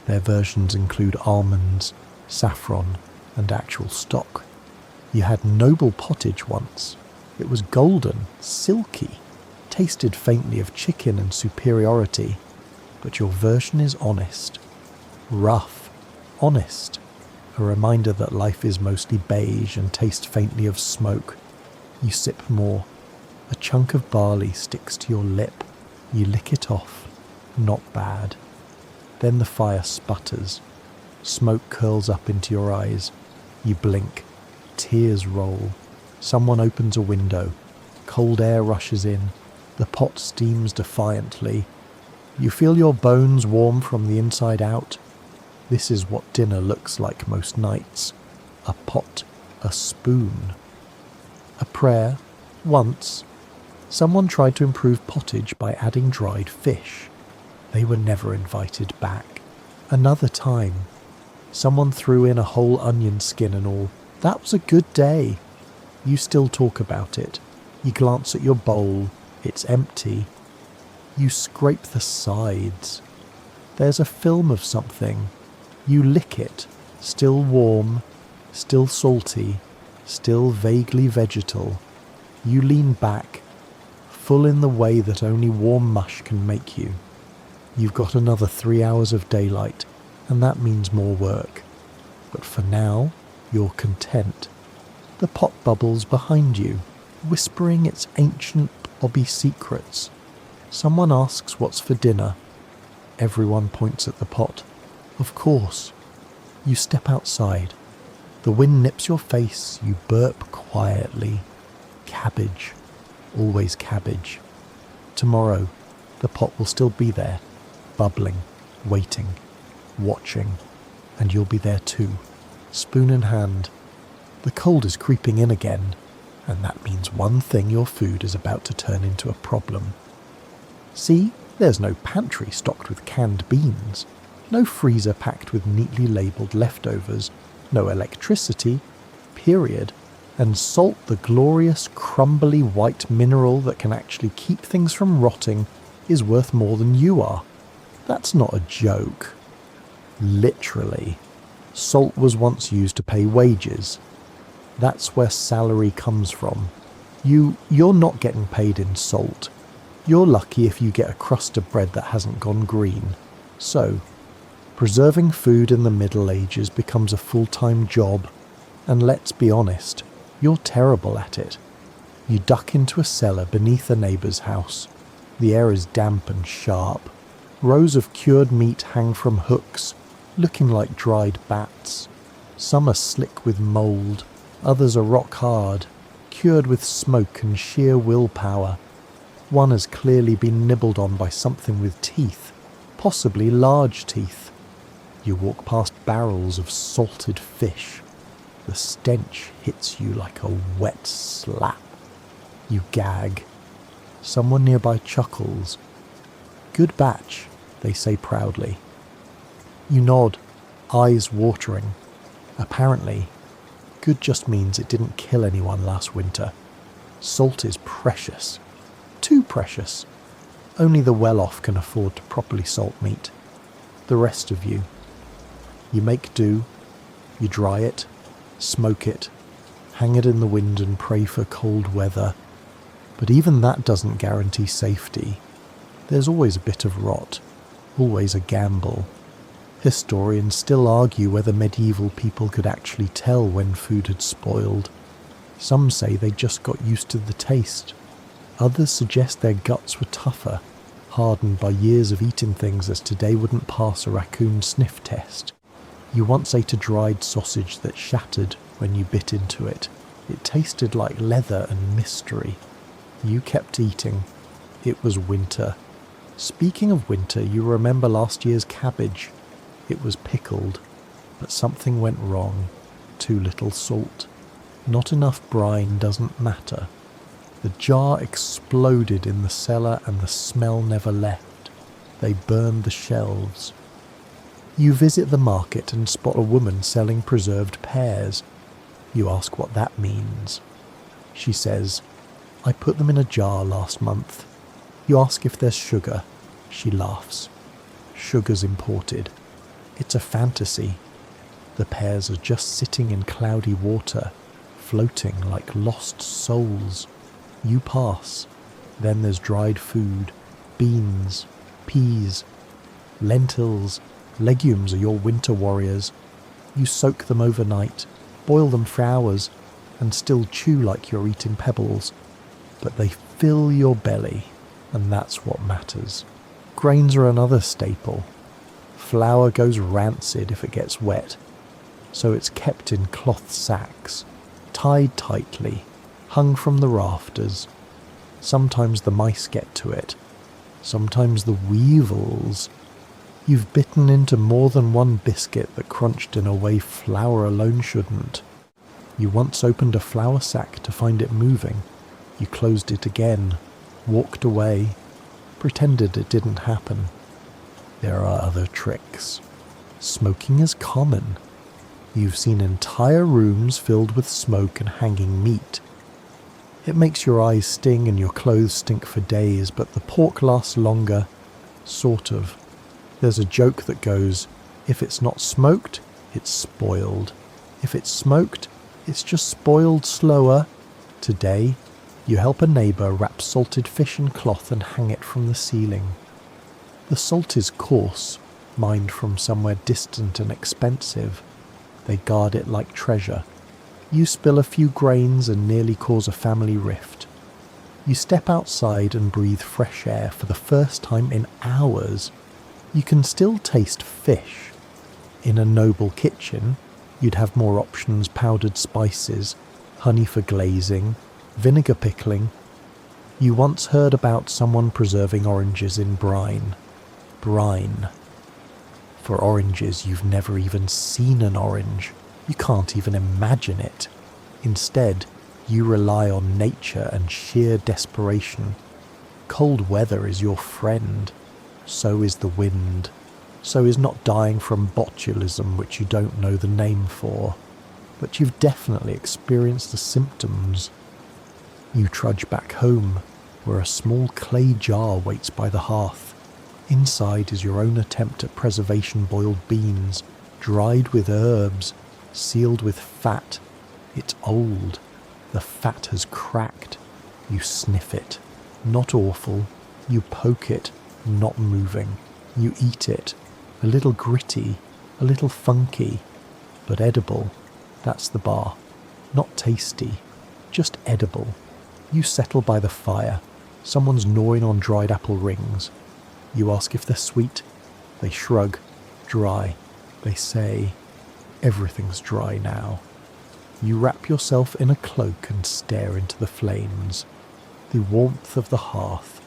Their versions include almonds, saffron, and actual stock. You had noble pottage once. It was golden, silky, tasted faintly of chicken and superiority. But your version is honest. Rough, honest. A reminder that life is mostly beige and tastes faintly of smoke. You sip more. A chunk of barley sticks to your lip. You lick it off. Not bad. Then the fire sputters. Smoke curls up into your eyes. You blink. Tears roll. Someone opens a window. Cold air rushes in. The pot steams defiantly. You feel your bones warm from the inside out. This is what dinner looks like most nights. A pot. A spoon. A prayer. Once. Someone tried to improve pottage by adding dried fish. They were never invited back. Another time. Someone threw in a whole onion skin and all. That was a good day. You still talk about it. You glance at your bowl. It's empty. You scrape the sides. There's a film of something. You lick it. Still warm. Still salty. Still vaguely vegetal. You lean back. Full in the way that only warm mush can make you. You've got another 3 hours of daylight, and that means more work. But for now, you're content. The pot bubbles behind you, whispering its ancient obby secrets. Someone asks what's for dinner. Everyone points at the pot. Of course. You step outside. The wind nips your face. You burp quietly. Cabbage. Always cabbage. Tomorrow, the pot will still be there, bubbling, waiting, watching, and you'll be there too, spoon in hand. The cold is creeping in again, and that means one thing: your food is about to turn into a problem. See, there's no pantry stocked with canned beans, no freezer packed with neatly labelled leftovers, no electricity, period. And salt, the glorious, crumbly white mineral that can actually keep things from rotting, is worth more than you are. That's not a joke. Literally. Salt was once used to pay wages. That's where salary comes from. You're not getting paid in salt. You're lucky if you get a crust of bread that hasn't gone green. So, preserving food in the Middle Ages becomes a full-time job. And let's be honest, you're terrible at it. You duck into a cellar beneath a neighbour's house. The air is damp and sharp. Rows of cured meat hang from hooks, looking like dried bats. Some are slick with mould. Others are rock hard, cured with smoke and sheer willpower. One has clearly been nibbled on by something with teeth, possibly large teeth. You walk past barrels of salted fish. The stench hits you like a wet slap. You gag. Someone nearby chuckles. "Good batch," they say proudly. You nod, eyes watering. Apparently, good just means it didn't kill anyone last winter. Salt is precious. Too precious. Only the well-off can afford to properly salt meat. The rest of you. You make do. You dry it, smoke it, hang it in the wind and pray for cold weather. But even that doesn't guarantee safety. There's always a bit of rot. Always a gamble. Historians still argue whether medieval people could actually tell when food had spoiled. Some say they just got used to the taste. Others suggest their guts were tougher, hardened by years of eating things as today wouldn't pass a raccoon sniff test. You once ate a dried sausage that shattered when you bit into it. It tasted like leather and mystery. You kept eating. It was winter. Speaking of winter, you remember last year's cabbage. It was pickled, but something went wrong. Too little salt. Not enough brine doesn't matter. The jar exploded in the cellar and the smell never left. They burned the shelves. You visit the market and spot a woman selling preserved pears. You ask what that means. She says, "I put them in a jar last month." You ask if there's sugar. She laughs. Sugar's imported. It's a fantasy. The pears are just sitting in cloudy water, floating like lost souls. You pass. Then there's dried food, beans, peas, lentils, legumes are your winter warriors. You soak them overnight, boil them for hours, and still chew like you're eating pebbles. But they fill your belly, and that's what matters. Grains are another staple. Flour goes rancid if it gets wet, so it's kept in cloth sacks, tied tightly, hung from the rafters. Sometimes the mice get to it, sometimes the weevils. You've bitten into more than one biscuit that crunched in a way flour alone shouldn't. You once opened a flour sack to find it moving. You closed it again, walked away, pretended it didn't happen. There are other tricks. Smoking is common. You've seen entire rooms filled with smoke and hanging meat. It makes your eyes sting and your clothes stink for days, but the pork lasts longer. Sort of. There's a joke that goes, if it's not smoked, it's spoiled. If it's smoked, it's just spoiled slower. Today, you help a neighbour wrap salted fish in cloth and hang it from the ceiling. The salt is coarse, mined from somewhere distant and expensive. They guard it like treasure. You spill a few grains and nearly cause a family rift. You step outside and breathe fresh air for the first time in hours. You can still taste fish. In a noble kitchen, you'd have more options: powdered spices, honey for glazing, vinegar pickling. You once heard about someone preserving oranges in brine. Brine. For oranges, you've never even seen an orange. You can't even imagine it. Instead, you rely on nature and sheer desperation. Cold weather is your friend. So is the wind. So is not dying from botulism, which you don't know the name for. But you've definitely experienced the symptoms. You trudge back home, where a small clay jar waits by the hearth. Inside is your own attempt at preservation boiled beans, dried with herbs, sealed with fat. It's old. The fat has cracked. You sniff it. Not awful. You poke it. Not moving. You eat it. A little gritty, a little funky, but edible. That's the bar. Not tasty, just edible. You settle by the fire. Someone's gnawing on dried apple rings. You ask if they're sweet. They shrug. Dry. They say, everything's dry now. You wrap yourself in a cloak and stare into the flames. The warmth of the hearth,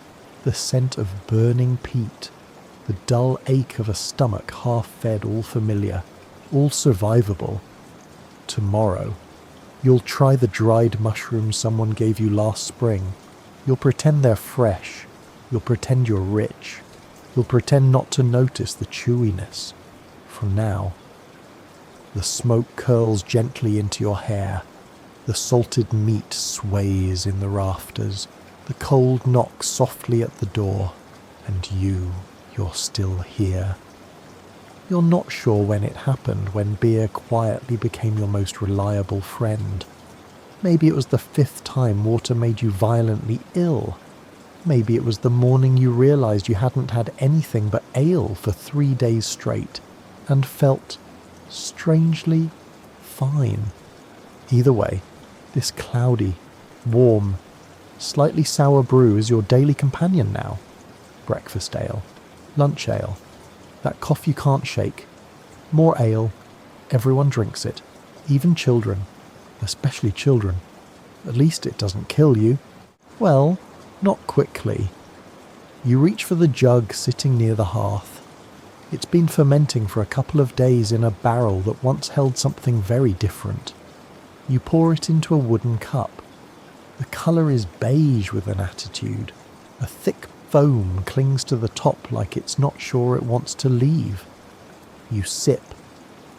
the scent of burning peat, the dull ache of a stomach half-fed, all familiar, all survivable. Tomorrow, you'll try the dried mushrooms someone gave you last spring. You'll pretend they're fresh. You'll pretend you're rich. You'll pretend not to notice the chewiness. For now, the smoke curls gently into your hair. The salted meat sways in the rafters. The cold knocks softly at the door. And you're still here. You're not sure when it happened, when beer quietly became your most reliable friend. Maybe it was the 5th time water made you violently ill. Maybe it was the morning you realized you hadn't had anything but ale for 3 days straight and felt strangely fine. Either way, this cloudy, warm, slightly sour brew is your daily companion now. Breakfast ale, lunch ale, that cough you can't shake. More ale, everyone drinks it, even children, especially children. At least it doesn't kill you. Well, not quickly. You reach for the jug sitting near the hearth. It's been fermenting for a couple of days in a barrel that once held something very different. You pour it into a wooden cup. The colour is beige with an attitude. A thick foam clings to the top like it's not sure it wants to leave. You sip.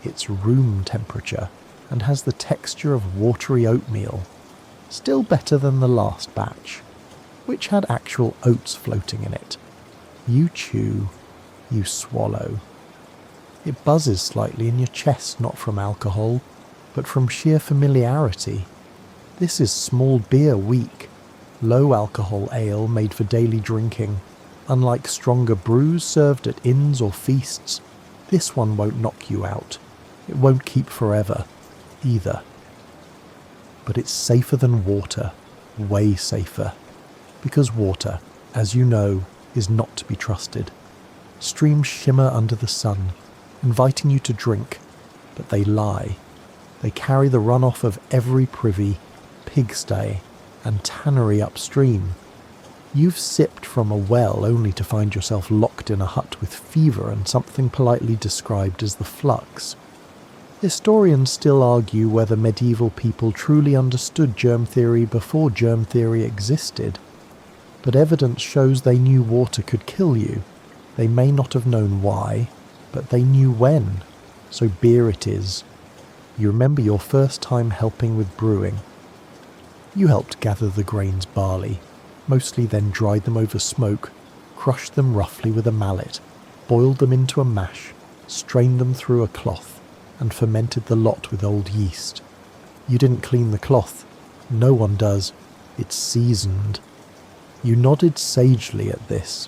It's room temperature and has the texture of watery oatmeal. Still better than the last batch, which had actual oats floating in it. You chew. You swallow. It buzzes slightly in your chest, not from alcohol, but from sheer familiarity. This is small beer week, low alcohol ale made for daily drinking. Unlike stronger brews served at inns or feasts, this one won't knock you out. It won't keep forever, either. But it's safer than water, way safer. Because water, as you know, is not to be trusted. Streams shimmer under the sun, inviting you to drink, but they lie. They carry the runoff of every privy, pigsty, and tannery upstream. You've sipped from a well only to find yourself locked in a hut with fever and something politely described as the flux. Historians still argue whether medieval people truly understood germ theory before germ theory existed, but evidence shows they knew water could kill you. They may not have known why, but they knew when. So beer it is. You remember your first time helping with brewing. You helped gather the grains barley, mostly then dried them over smoke, crushed them roughly with a mallet, boiled them into a mash, strained them through a cloth, and fermented the lot with old yeast. You didn't clean the cloth. No one does. It's seasoned. You nodded sagely at this,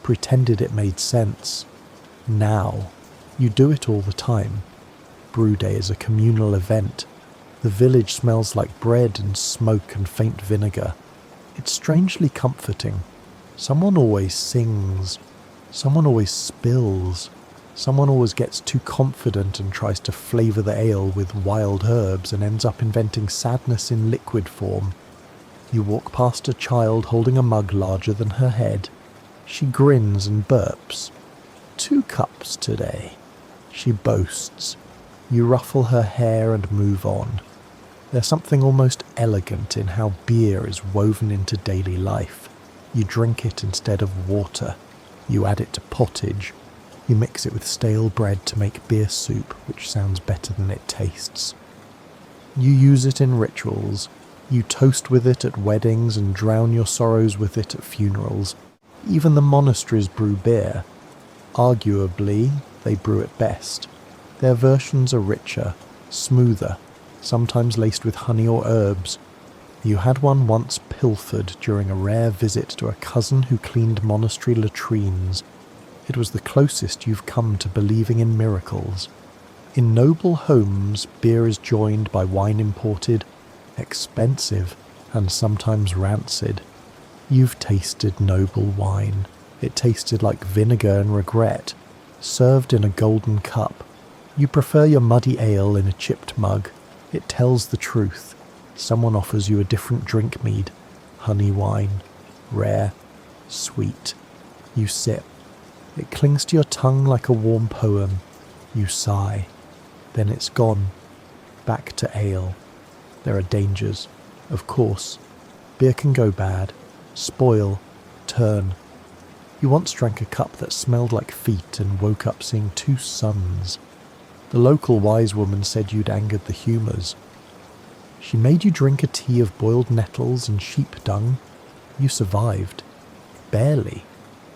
pretended it made sense. Now, you do it all the time. Brew day is a communal event. The village smells like bread and smoke and faint vinegar. It's strangely comforting. Someone always sings. Someone always spills. Someone always gets too confident and tries to flavour the ale with wild herbs and ends up inventing sadness in liquid form. You walk past a child holding a mug larger than her head. She grins and burps. 2 cups today, she boasts. You ruffle her hair and move on. There's something almost elegant in how beer is woven into daily life. You drink it instead of water. You add it to pottage. You mix it with stale bread to make beer soup, which sounds better than it tastes. You use it in rituals. You toast with it at weddings and drown your sorrows with it at funerals. Even the monasteries brew beer. Arguably, they brew it best. Their versions are richer, smoother, sometimes laced with honey or herbs. You had one once pilfered during a rare visit to a cousin who cleaned monastery latrines. It was the closest you've come to believing in miracles. In noble homes, beer is joined by wine imported, expensive, and sometimes rancid. You've tasted noble wine. It tasted like vinegar and regret, served in a golden cup. You prefer your muddy ale in a chipped mug. It tells the truth. Someone offers you a different drink mead, honey wine, rare, sweet. You sip. It clings to your tongue like a warm poem. You sigh. Then it's gone. Back to ale. There are dangers, of course. Beer can go bad, spoil, turn. You once drank a cup that smelled like feet and woke up seeing two suns. The local wise woman said you'd angered the humours. She made you drink a tea of boiled nettles and sheep dung. You survived. Barely.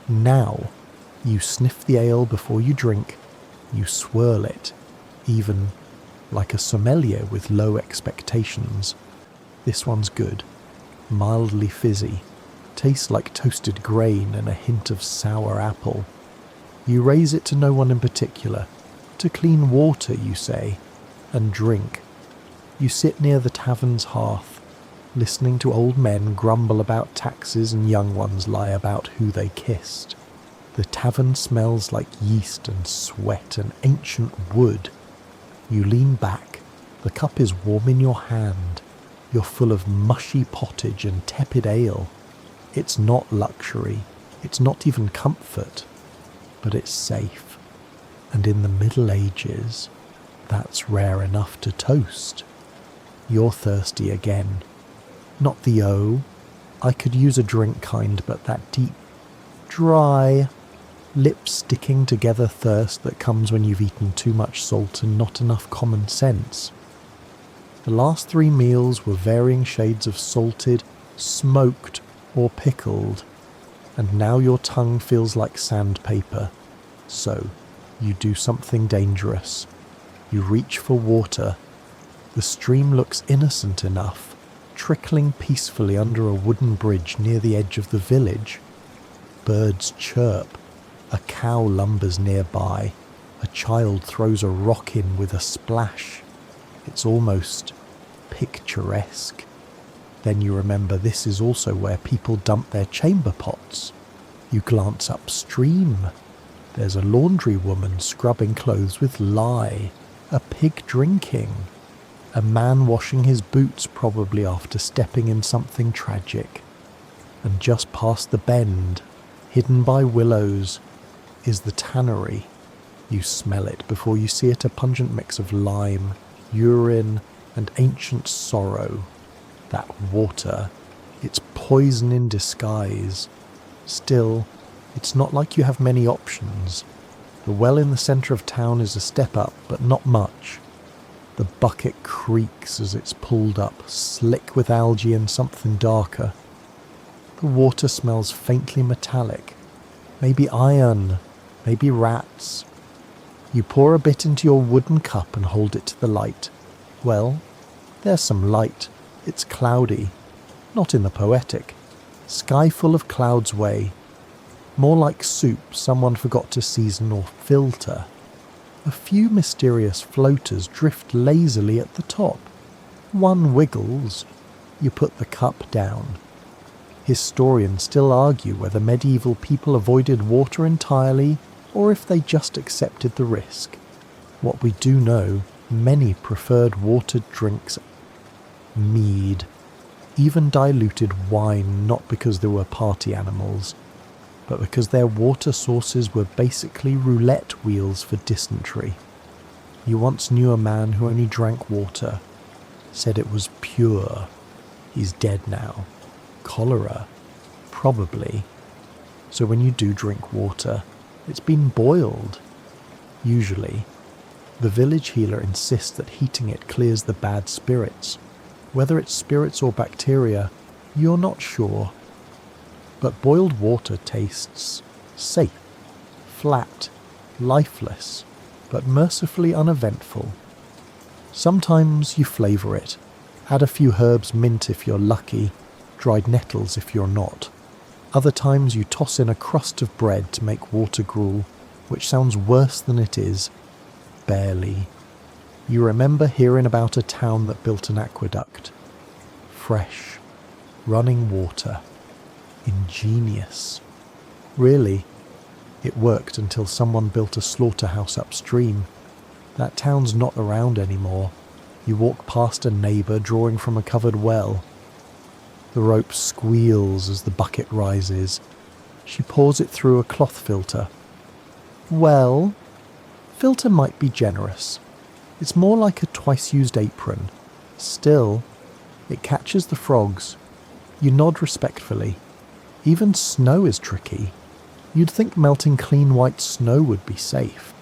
Now, you sniff the ale before you drink. You swirl it, even like a sommelier with low expectations. This one's good. Mildly fizzy. Tastes like toasted grain and a hint of sour apple. You raise it to no one in particular. To clean water, you say, and drink. You sit near the tavern's hearth, listening to old men grumble about taxes and young ones lie about who they kissed. The tavern smells like yeast and sweat and ancient wood. You lean back. The cup is warm in your hand. You're full of mushy pottage and tepid ale. It's not luxury. It's not even comfort. But it's safe. And in the Middle Ages, that's rare enough to toast. You're thirsty again. Not the I could use a drink kind, but that deep, dry, lips sticking together thirst that comes when you've eaten too much salt and not enough common sense. The last 3 meals were varying shades of salted, smoked, or pickled, and now your tongue feels like sandpaper. So, you do something dangerous. You reach for water. The stream looks innocent enough, trickling peacefully under a wooden bridge near the edge of the village. Birds chirp. A cow lumbers nearby. A child throws a rock in with a splash. It's almost picturesque. Then you remember this is also where people dump their chamber pots. You glance upstream. There's a laundry woman scrubbing clothes with lye. A pig drinking. A man washing his boots probably after stepping in something tragic. And just past the bend, hidden by willows, is the tannery. You smell it before you see it, a pungent mix of lime, urine, and ancient sorrow. That water, it's poison in disguise. Still, it's not like you have many options. The well in the centre of town is a step up, but not much. The bucket creaks as it's pulled up, slick with algae and something darker. The water smells faintly metallic. Maybe iron, maybe rats. You pour a bit into your wooden cup and hold it to the light. Well, there's some light. It's cloudy. Not in the poetic. Sky full of clouds way. More like soup someone forgot to season or filter. A few mysterious floaters drift lazily at the top. One wiggles. You put the cup down. Historians still argue whether medieval people avoided water entirely or if they just accepted the risk. What we do know, many preferred watered drinks, mead, even diluted wine, not because they were party animals, but because their water sources were basically roulette wheels for dysentery. You once knew a man who only drank water, said it was pure. He's dead now. Cholera? Probably. So when you do drink water, it's been boiled. Usually. The village healer insists that heating it clears the bad spirits. Whether it's spirits or bacteria, you're not sure. But boiled water tastes safe, flat, lifeless, but mercifully uneventful. Sometimes you flavour it. Add a few herbs, mint if you're lucky, dried nettles if you're not. Other times you toss in a crust of bread to make water gruel, which sounds worse than it is. Barely. You remember hearing about a town that built an aqueduct. Fresh, running water. Ingenious. Really, it worked until someone built a slaughterhouse upstream. That town's not around anymore. You walk past a neighbour drawing from a covered well. The rope squeals as the bucket rises. She pours it through a cloth filter. Well, filter might be generous. It's more like a twice-used apron. Still, it catches the frogs. You nod respectfully. Even snow is tricky. You'd think melting clean white snow would be safe.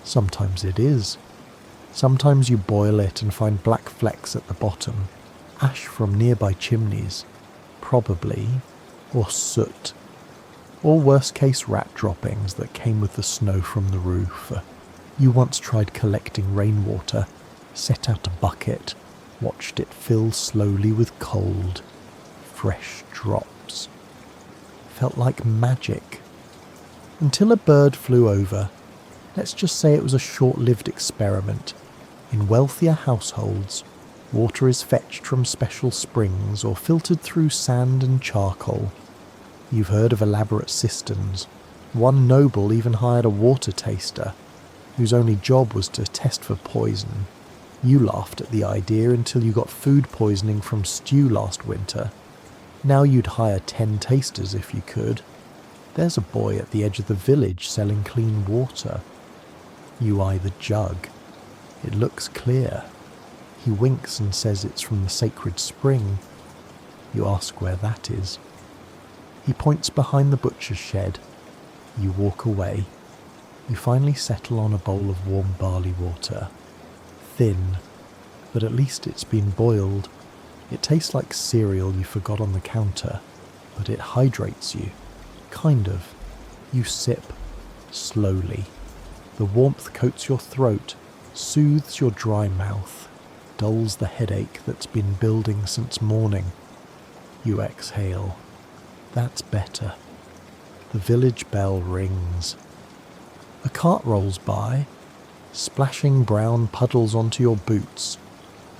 Sometimes it is. Sometimes you boil it and find black flecks at the bottom. Ash from nearby chimneys. Probably. Or soot. Or worst case rat droppings that came with the snow from the roof. You once tried collecting rainwater, set out a bucket, watched it fill slowly with cold, fresh drops. Felt like magic. Until a bird flew over. Let's just say it was a short-lived experiment. In wealthier households, water is fetched from special springs or filtered through sand and charcoal. You've heard of elaborate cisterns. One noble even hired a water taster, whose only job was to test for poison. You laughed at the idea until you got food poisoning from stew last winter. Now you'd hire 10 tasters if you could. There's a boy at the edge of the village selling clean water. You eye the jug. It looks clear. He winks and says it's from the sacred spring. You ask where that is. He points behind the butcher's shed. You walk away. You finally settle on a bowl of warm barley water. Thin, but at least it's been boiled. It tastes like cereal you forgot on the counter, but it hydrates you. Kind of. You sip, slowly. The warmth coats your throat, soothes your dry mouth, dulls the headache that's been building since morning. You exhale. That's better. The village bell rings. A cart rolls by, splashing brown puddles onto your boots.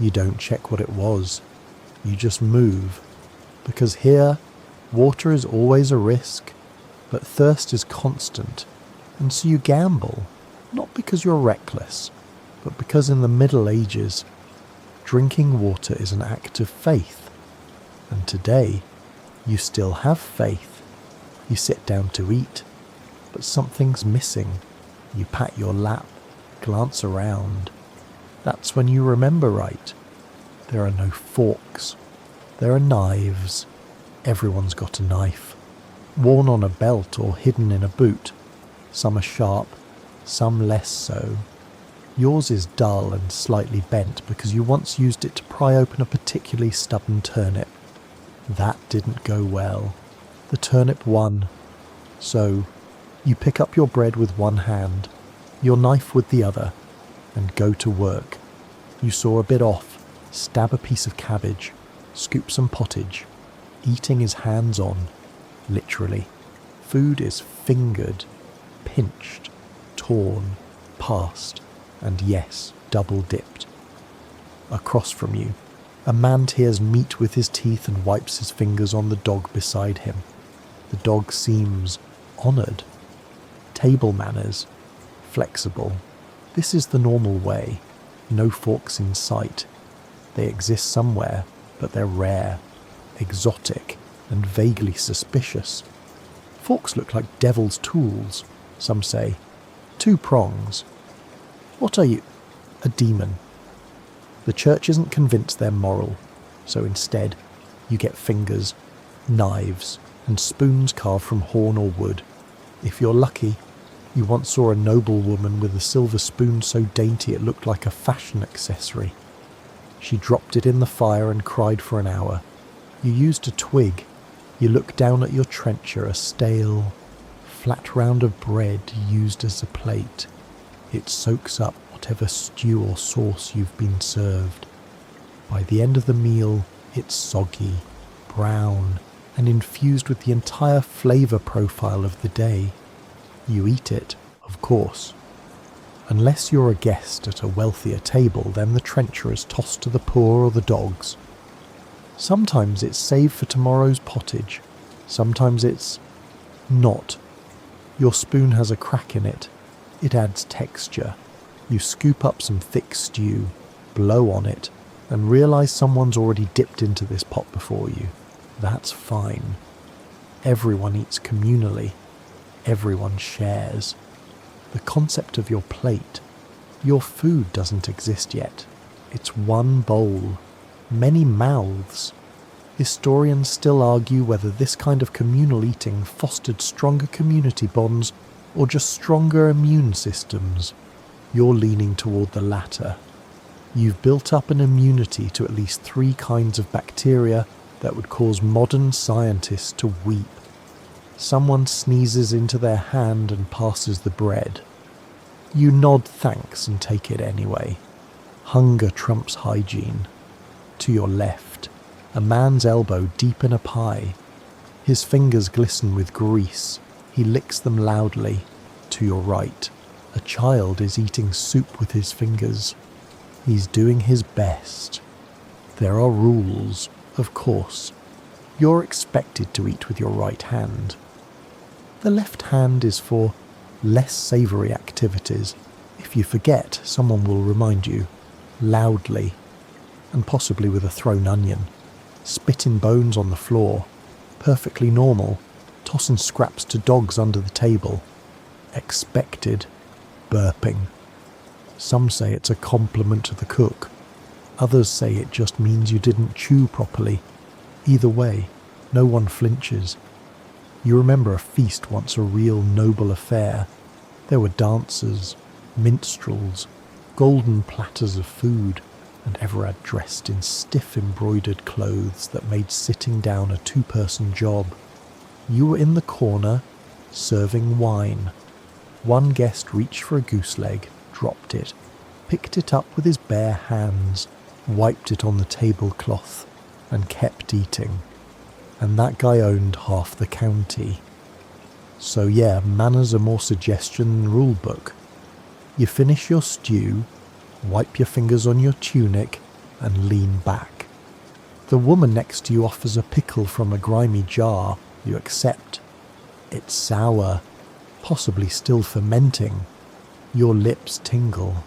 You don't check what it was. You just move. Because here, water is always a risk, but thirst is constant, and so you gamble, not because you're reckless, but because in the Middle Ages, drinking water is an act of faith. And today, you still have faith. You sit down to eat, but something's missing. You pat your lap, glance around. That's when you remember right. There are no forks. There are knives. Everyone's got a knife. Worn on a belt or hidden in a boot. Some are sharp, some less so. Yours is dull and slightly bent because you once used it to pry open a particularly stubborn turnip. That didn't go well. The turnip won. So, you pick up your bread with one hand, your knife with the other, and go to work. You saw a bit off, stab a piece of cabbage, scoop some pottage. Eating is hands-on, literally. Food is fingered, pinched, torn, passed, and yes, double-dipped. Across from you, a man tears meat with his teeth and wipes his fingers on the dog beside him. The dog seems honoured. Table manners, flexible. This is the normal way. No forks in sight. They exist somewhere, but they're rare, exotic, and vaguely suspicious. Forks look like devil's tools, some say. 2 prongs. What are you? A demon. The church isn't convinced they're moral, so instead, you get fingers, knives, and spoons carved from horn or wood. If you're lucky, you once saw a noblewoman with a silver spoon so dainty it looked like a fashion accessory. She dropped it in the fire and cried for an hour. You used a twig. You look down at your trencher, a stale, flat round of bread used as a plate. It soaks up whatever stew or sauce you've been served. By the end of the meal, it's soggy, brown, and infused with the entire flavour profile of the day. You eat it, of course. Unless you're a guest at a wealthier table, then the trencher is tossed to the poor or the dogs. Sometimes it's saved for tomorrow's pottage. Sometimes it's not. Your spoon has a crack in it. It adds texture. You scoop up some thick stew. blow on it, and realise someone's already dipped into this pot before you. That's fine. Everyone eats communally. Everyone shares. The concept of your plate, your food doesn't exist yet. It's one bowl, many mouths. Historians still argue whether this kind of communal eating fostered stronger community bonds or just stronger immune systems. You're leaning toward the latter. You've built up an immunity to at least 3 kinds of bacteria that would cause modern scientists to weep. Someone sneezes into their hand and passes the bread. You nod thanks and take it anyway. Hunger trumps hygiene. To your left, a man's elbow deep in a pie. His fingers glisten with grease. He licks them loudly. To your right, a child is eating soup with his fingers. He's doing his best. There are rules, of course. You're expected to eat with your right hand. The left hand is for less savoury activities. If you forget, someone will remind you, loudly, and possibly with a thrown onion. Spitting bones on the floor, perfectly normal. Tossing scraps to dogs under the table, expected. Burping. Some say it's a compliment to the cook. Others say it just means you didn't chew properly. Either way, no one flinches. You remember a feast once a real noble affair. There were dancers, minstrels, golden platters of food, and Everard dressed in stiff embroidered clothes that made sitting down a 2-person job. You were in the corner, serving wine. One guest reached for a goose leg, dropped it, picked it up with his bare hands, wiped it on the tablecloth, and kept eating. And that guy owned half the county. So yeah, manners are more suggestion than rule book. You finish your stew, wipe your fingers on your tunic, and lean back. The woman next to you offers a pickle from a grimy jar. You accept. It's sour, possibly still fermenting. Your lips tingle.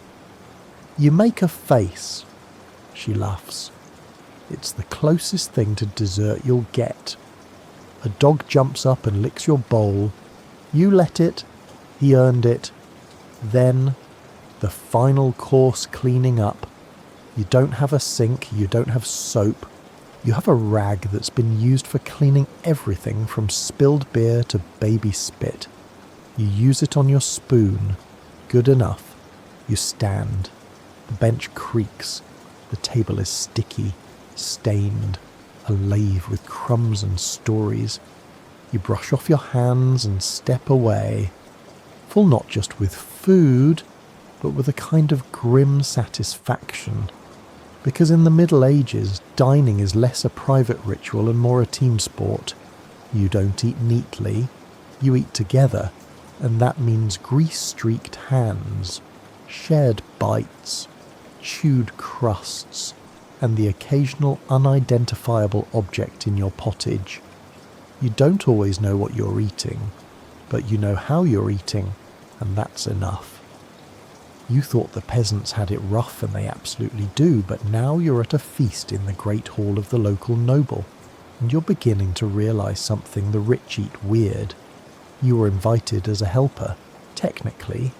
You make a face. She laughs. It's the closest thing to dessert you'll get. A dog jumps up and licks your bowl. You let it. He earned it. Then, the final course cleaning up. You don't have a sink. You don't have soap. You have a rag that's been used for cleaning everything from spilled beer to baby spit. You use it on your spoon. Good enough. You stand. The bench creaks. The table is sticky, stained, alive with crumbs and stories. You brush off your hands and step away, full not just with food, but with a kind of grim satisfaction. Because in the Middle Ages, dining is less a private ritual and more a team sport. You don't eat neatly, you eat together, and that means grease-streaked hands, shared bites, chewed crusts, and the occasional unidentifiable object in your pottage. You don't always know what you're eating, but you know how you're eating, and that's enough. You thought the peasants had it rough, and they absolutely do, but now you're at a feast in the great hall of the local noble, and you're beginning to realise something the rich eat weird. You were invited as a helper, technically,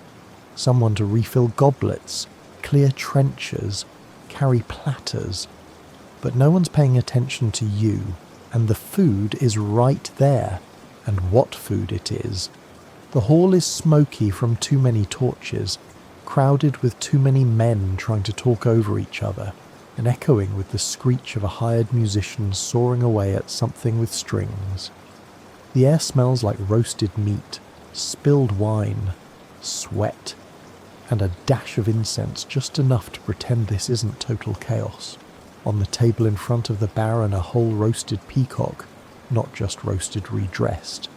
someone to refill goblets, clear trenchers, carry platters, but no one's paying attention to you, and the food is right there, and what food it is. The hall is smoky from too many torches, crowded with too many men trying to talk over each other, and echoing with the screech of a hired musician soaring away at something with strings. The air smells like roasted meat, spilled wine, sweat, and a dash of incense, just enough to pretend this isn't total chaos. On the table in front of the Baron, a whole roasted peacock, not just roasted redressed.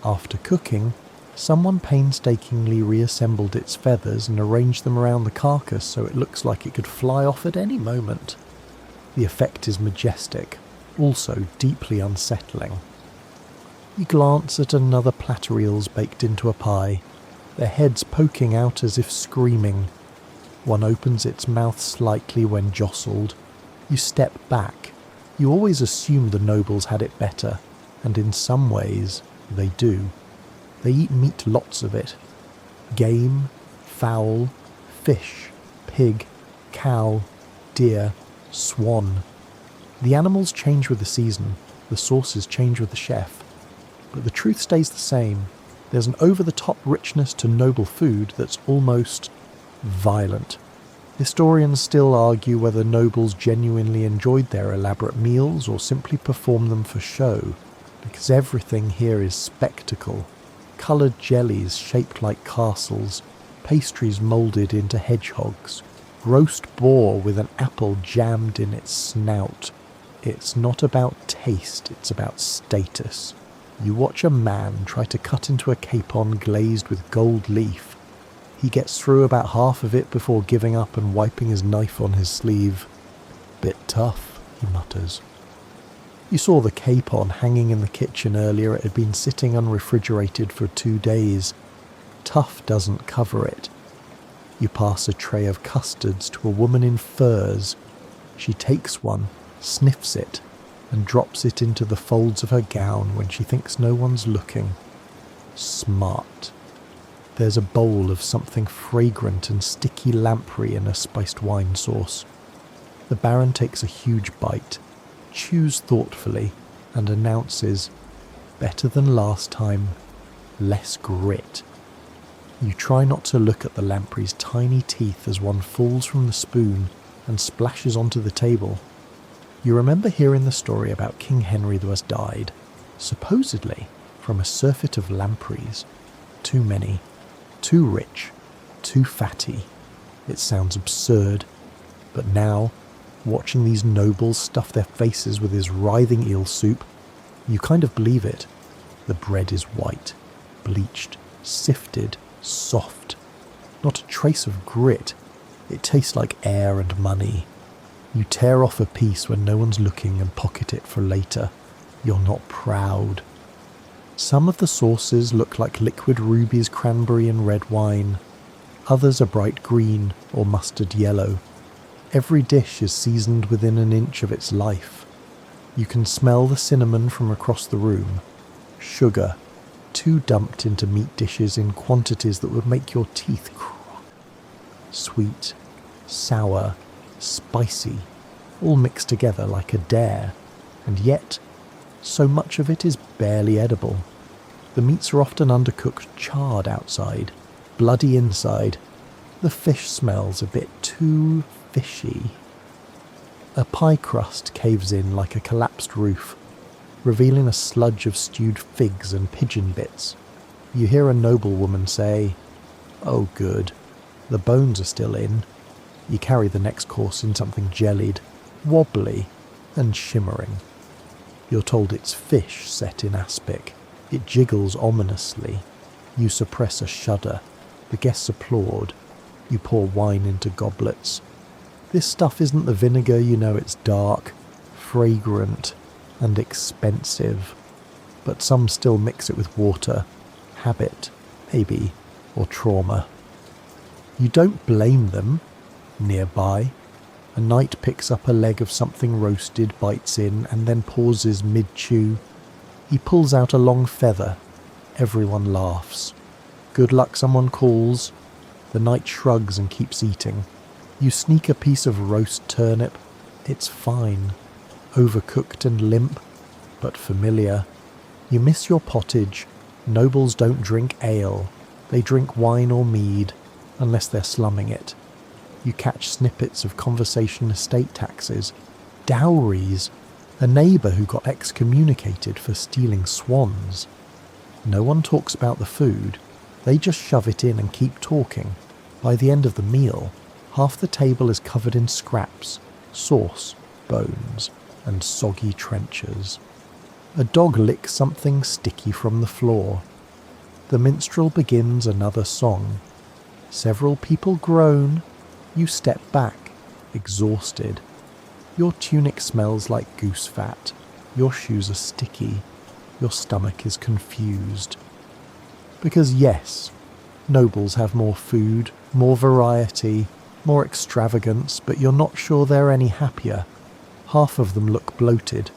After cooking, someone painstakingly reassembled its feathers and arranged them around the carcass so it looks like it could fly off at any moment. The effect is majestic, also deeply unsettling. You glance at another platter eels baked into a pie, their heads poking out as if screaming. One opens its mouth slightly when jostled. You step back. You always assume the nobles had it better, and in some ways, they do. They eat meat, lots of it. Game, fowl, fish, pig, cow, deer, swan. The animals change with the season, the sauces change with the chef. But the truth stays the same. There's an over-the-top richness to noble food that's almost violent. Historians still argue whether nobles genuinely enjoyed their elaborate meals or simply performed them for show, because everything here is spectacle. Coloured jellies shaped like castles, pastries moulded into hedgehogs, roast boar with an apple jammed in its snout. It's not about taste, it's about status. You watch a man try to cut into a capon glazed with gold leaf. He gets through about half of it before giving up and wiping his knife on his sleeve. "Bit tough," he mutters. You saw the capon hanging in the kitchen earlier. It had been sitting unrefrigerated for 2 days. Tough doesn't cover it. You pass a tray of custards to a woman in furs. She takes one, sniffs it, and drops it into the folds of her gown when she thinks no one's looking. Smart. There's a bowl of something fragrant and sticky lamprey in a spiced wine sauce. The Baron takes a huge bite, chews thoughtfully, and announces, "Better than last time, less grit." You try not to look at the lamprey's tiny teeth as one falls from the spoon and splashes onto the table. You remember hearing the story about King Henry who has died, supposedly from a surfeit of lampreys. Too many, too rich, too fatty. It sounds absurd, but now, watching these nobles stuff their faces with his writhing eel soup, you kind of believe it. The bread is white, bleached, sifted, soft. Not a trace of grit. It tastes like air and money. You tear off a piece when no one's looking and pocket it for later. You're not proud. Some of the sauces look like liquid rubies, cranberry and red wine. Others are bright green or mustard yellow. Every dish is seasoned within an inch of its life. You can smell the cinnamon from across the room. Sugar, too dumped into meat dishes in quantities that would make your teeth crack. Sweet, sour, spicy, all mixed together like a dare, and yet so much of it is barely edible. The meats are often undercooked, charred outside, bloody inside. The fish smells a bit too fishy. A pie crust caves in like a collapsed roof, revealing a sludge of stewed figs and pigeon bits. You hear a noblewoman say, "Oh good, the bones are still in." You carry the next course in something jellied, wobbly and shimmering. You're told it's fish set in aspic. It jiggles ominously. You suppress a shudder. The guests applaud. You pour wine into goblets. This stuff isn't the vinegar, you know it's dark, fragrant, and expensive. But some still mix it with water. Habit, maybe, or trauma. You don't blame them. Nearby, a knight picks up a leg of something roasted, bites in, and then pauses mid-chew. He pulls out a long feather. Everyone laughs. "Good luck," someone calls. The knight shrugs and keeps eating. You sneak a piece of roast turnip. It's fine. Overcooked and limp, but familiar. You miss your pottage. Nobles don't drink ale. They drink wine or mead, unless they're slumming it. You catch snippets of conversation, estate taxes, dowries, a neighbour who got excommunicated for stealing swans. No one talks about the food. They just shove it in and keep talking. By the end of the meal, half the table is covered in scraps, sauce, bones, and soggy trenchers. A dog licks something sticky from the floor. The minstrel begins another song. Several people groan. You step back, exhausted. Your tunic smells like goose fat. Your shoes are sticky. Your stomach is confused. Because yes, nobles have more food, more variety, More extravagance, but you're not sure they're any happier. Half of them look bloated,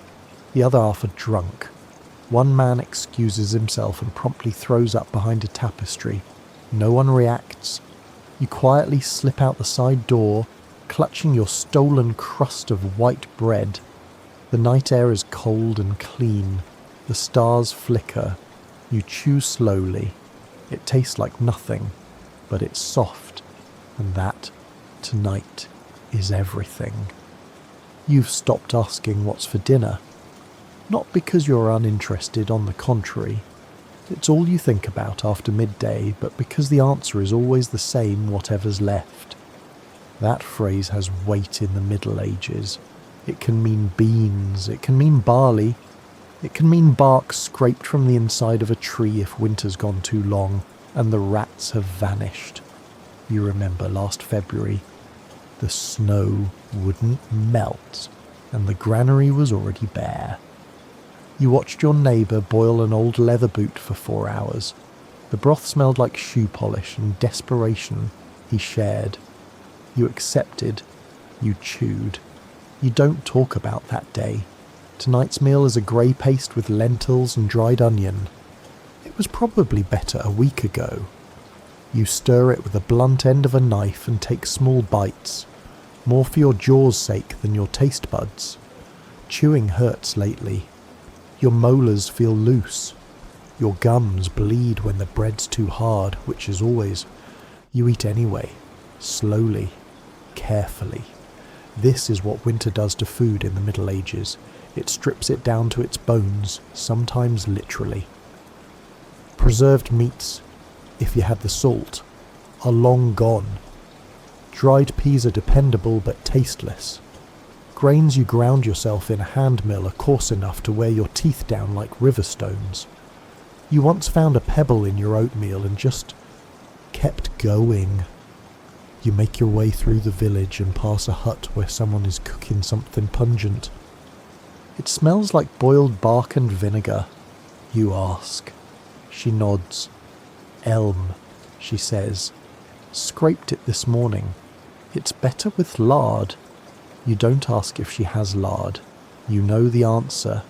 the other half are drunk. One man excuses himself and promptly throws up behind a tapestry. No one reacts. You quietly slip out the side door, clutching your stolen crust of white bread. The night air is cold and clean. The stars flicker. You chew slowly. It tastes like nothing, but it's soft, and that, tonight, is everything. You've stopped asking what's for dinner. Not because you're uninterested, on the contrary. It's all you think about after midday, but because the answer is always the same, whatever's left. That phrase has weight in the Middle Ages. It can mean beans, it can mean barley, it can mean bark scraped from the inside of a tree if winter's gone too long and the rats have vanished. You remember last February, the snow wouldn't melt and the granary was already bare. You watched your neighbour boil an old leather boot for 4 hours. The broth smelled like shoe polish and desperation. He shared. You accepted. You chewed. You don't talk about that day. Tonight's meal is a grey paste with lentils and dried onion. It was probably better a week ago. You stir it with the blunt end of a knife and take small bites, more for your jaw's sake than your taste buds. Chewing hurts lately. Your molars feel loose. Your gums bleed when the bread's too hard, which is always. You eat anyway, slowly, carefully. This is what winter does to food in the Middle Ages. It strips it down to its bones, sometimes literally. Preserved meats, if you had the salt, are long gone. Dried peas are dependable but tasteless. Grains you ground yourself in a hand mill are coarse enough to wear your teeth down like river stones. You once found a pebble in your oatmeal and just kept going. You make your way through the village and pass a hut where someone is cooking something pungent. It smells like boiled bark and vinegar. You ask. She nods. Elm, she says. Scraped it this morning. It's better with lard. You don't ask if she has lard. You know the answer.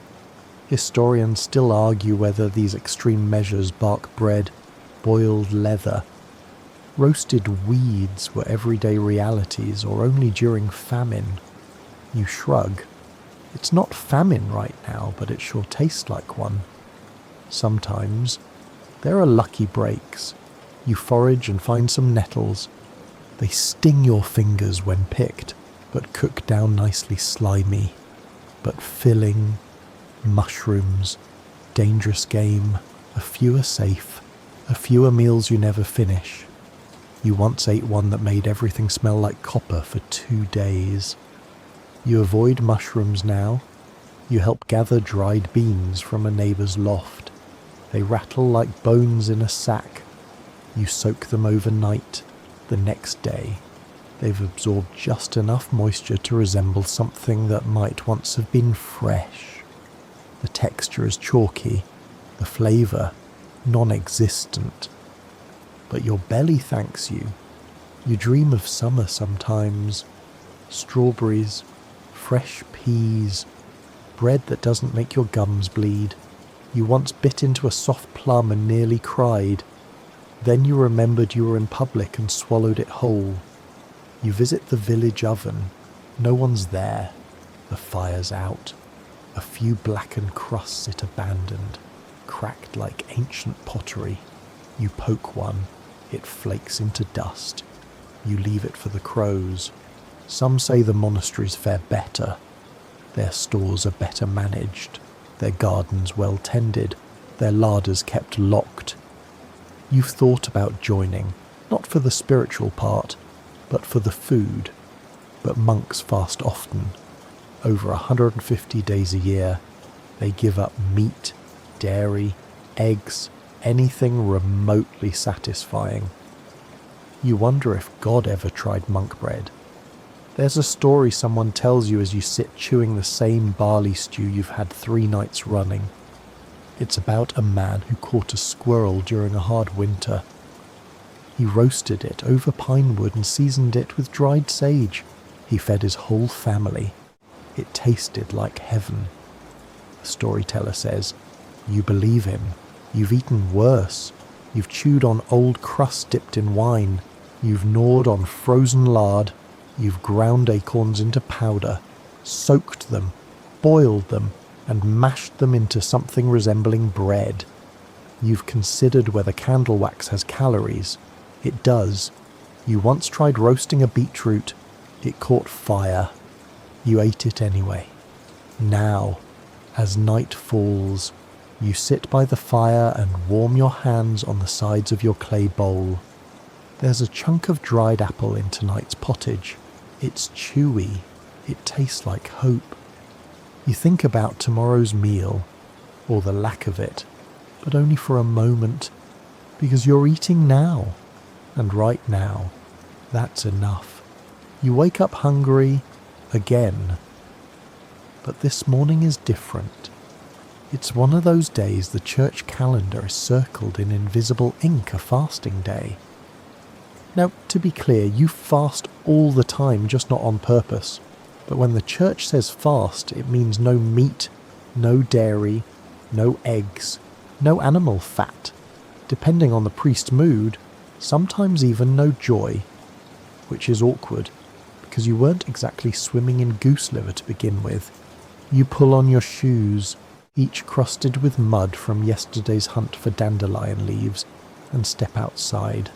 Historians still argue whether these extreme measures, bark bread, boiled leather, roasted weeds, were everyday realities or only during famine. You shrug. It's not famine right now, but it sure tastes like one. Sometimes. There are lucky breaks. You forage and find some nettles. They sting your fingers when picked, but cook down nicely slimy. But filling. Mushrooms. Dangerous game. A few are safe. A few are meals you never finish. You once ate one that made everything smell like copper for 2 days. You avoid mushrooms now. You help gather dried beans from a neighbour's loft. They rattle like bones in a sack. You soak them overnight. The next day, they've absorbed just enough moisture to resemble something that might once have been fresh. The texture is chalky, the flavour non-existent. But your belly thanks you. You dream of summer sometimes. Strawberries, fresh peas, bread that doesn't make your gums bleed. You once bit into a soft plum and nearly cried. Then you remembered you were in public and swallowed it whole. You visit the village oven. No one's there. The fire's out. A few blackened crusts sit abandoned, cracked like ancient pottery. You poke one. It flakes into dust. You leave it for the crows. Some say the monasteries fare better. Their stores are better managed. Their gardens well tended. Their larders kept locked. You've thought about joining, not for the spiritual part, but for the food. But monks fast often. Over 150 days a year, they give up meat, dairy, eggs, anything remotely satisfying. You wonder if God ever tried monk bread. There's a story someone tells you as you sit chewing the same barley stew you've had 3 nights running. It's about a man who caught a squirrel during a hard winter. He roasted it over pine wood and seasoned it with dried sage. He fed his whole family. It tasted like heaven. The storyteller says, "You believe him. You've eaten worse. You've chewed on old crust dipped in wine. You've gnawed on frozen lard. You've ground acorns into powder, soaked them, boiled them, and mashed them into something resembling bread. You've considered whether candle wax has calories. It does. You once tried roasting a beetroot. It caught fire. You ate it anyway. Now, as night falls, you sit by the fire and warm your hands on the sides of your clay bowl. There's a chunk of dried apple in tonight's pottage. It's chewy. It tastes like hope. You think about tomorrow's meal, or the lack of it, but only for a moment, because you're eating now, and right now, that's enough. You wake up hungry again, but this morning is different. It's one of those days the church calendar is circled in invisible ink, a fasting day. Now, to be clear, you fast all the time, just not on purpose. But when the church says fast, it means no meat, no dairy, no eggs, no animal fat. Depending on the priest's mood, sometimes even no joy. Which is awkward, because you weren't exactly swimming in goose liver to begin with. You pull on your shoes, each crusted with mud from yesterday's hunt for dandelion leaves, and step outside.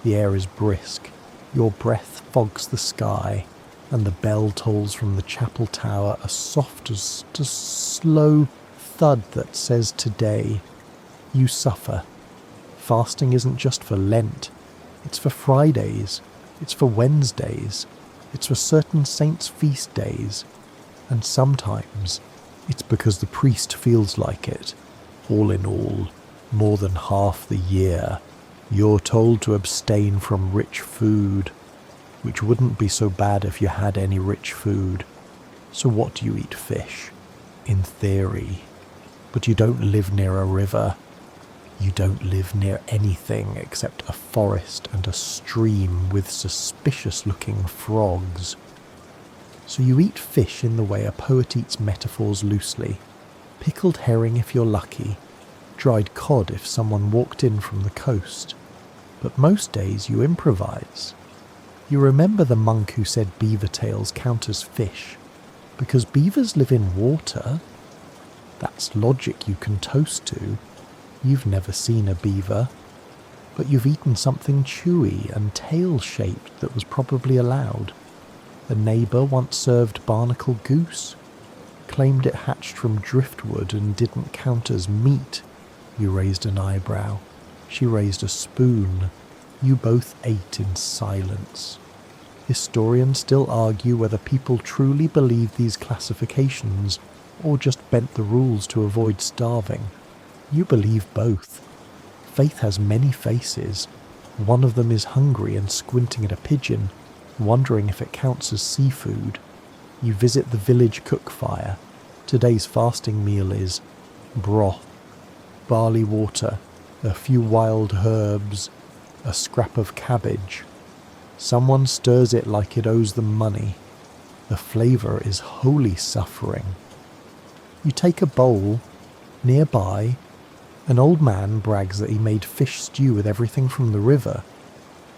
The air is brisk, your breath fogs the sky, and the bell tolls from the chapel tower, a soft, slow thud that says today. You suffer. Fasting isn't just for Lent. It's for Fridays. It's for Wednesdays. It's for certain saints' feast days. And sometimes it's because the priest feels like it. All in all, more than half the year, you're told to abstain from rich food, which wouldn't be so bad if you had any rich food. So what do you eat? Fish, in theory. But you don't live near a river. You don't live near anything except a forest and a stream with suspicious-looking frogs. So you eat fish in the way a poet eats metaphors loosely. Pickled herring if you're lucky. Dried cod if someone walked in from the coast. But most days you improvise. You remember the monk who said beaver tails count as fish, because beavers live in water? That's logic you can toast to. You've never seen a beaver, but you've eaten something chewy and tail-shaped that was probably allowed. A neighbour once served barnacle goose, claimed it hatched from driftwood and didn't count as meat. You raised an eyebrow. She raised a spoon. You both ate in silence. Historians still argue whether people truly believe these classifications or just bent the rules to avoid starving. You believe both. Faith has many faces. One of them is hungry and squinting at a pigeon, wondering if it counts as seafood. You visit the village cook fire. Today's fasting meal is broth, barley water, a few wild herbs, a scrap of cabbage. Someone stirs it like it owes them money. The flavour is holy suffering. You take a bowl. Nearby, an old man brags that he made fish stew with everything from the river.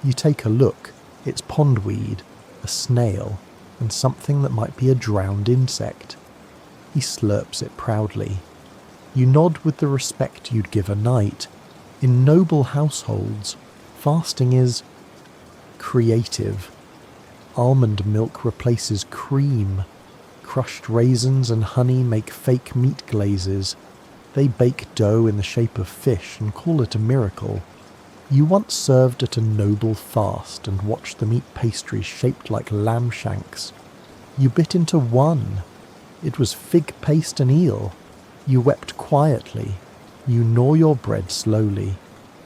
You take a look. It's pondweed, a snail, and something that might be a drowned insect. He slurps it proudly. You nod with the respect you'd give a knight. In noble households, fasting is creative. Almond milk replaces cream. Crushed raisins and honey make fake meat glazes. They bake dough in the shape of fish and call it a miracle. You once served at a noble fast and watched them eat pastries shaped like lamb shanks. You bit into one. It was fig paste and eel. You wept quietly. You gnaw your bread slowly.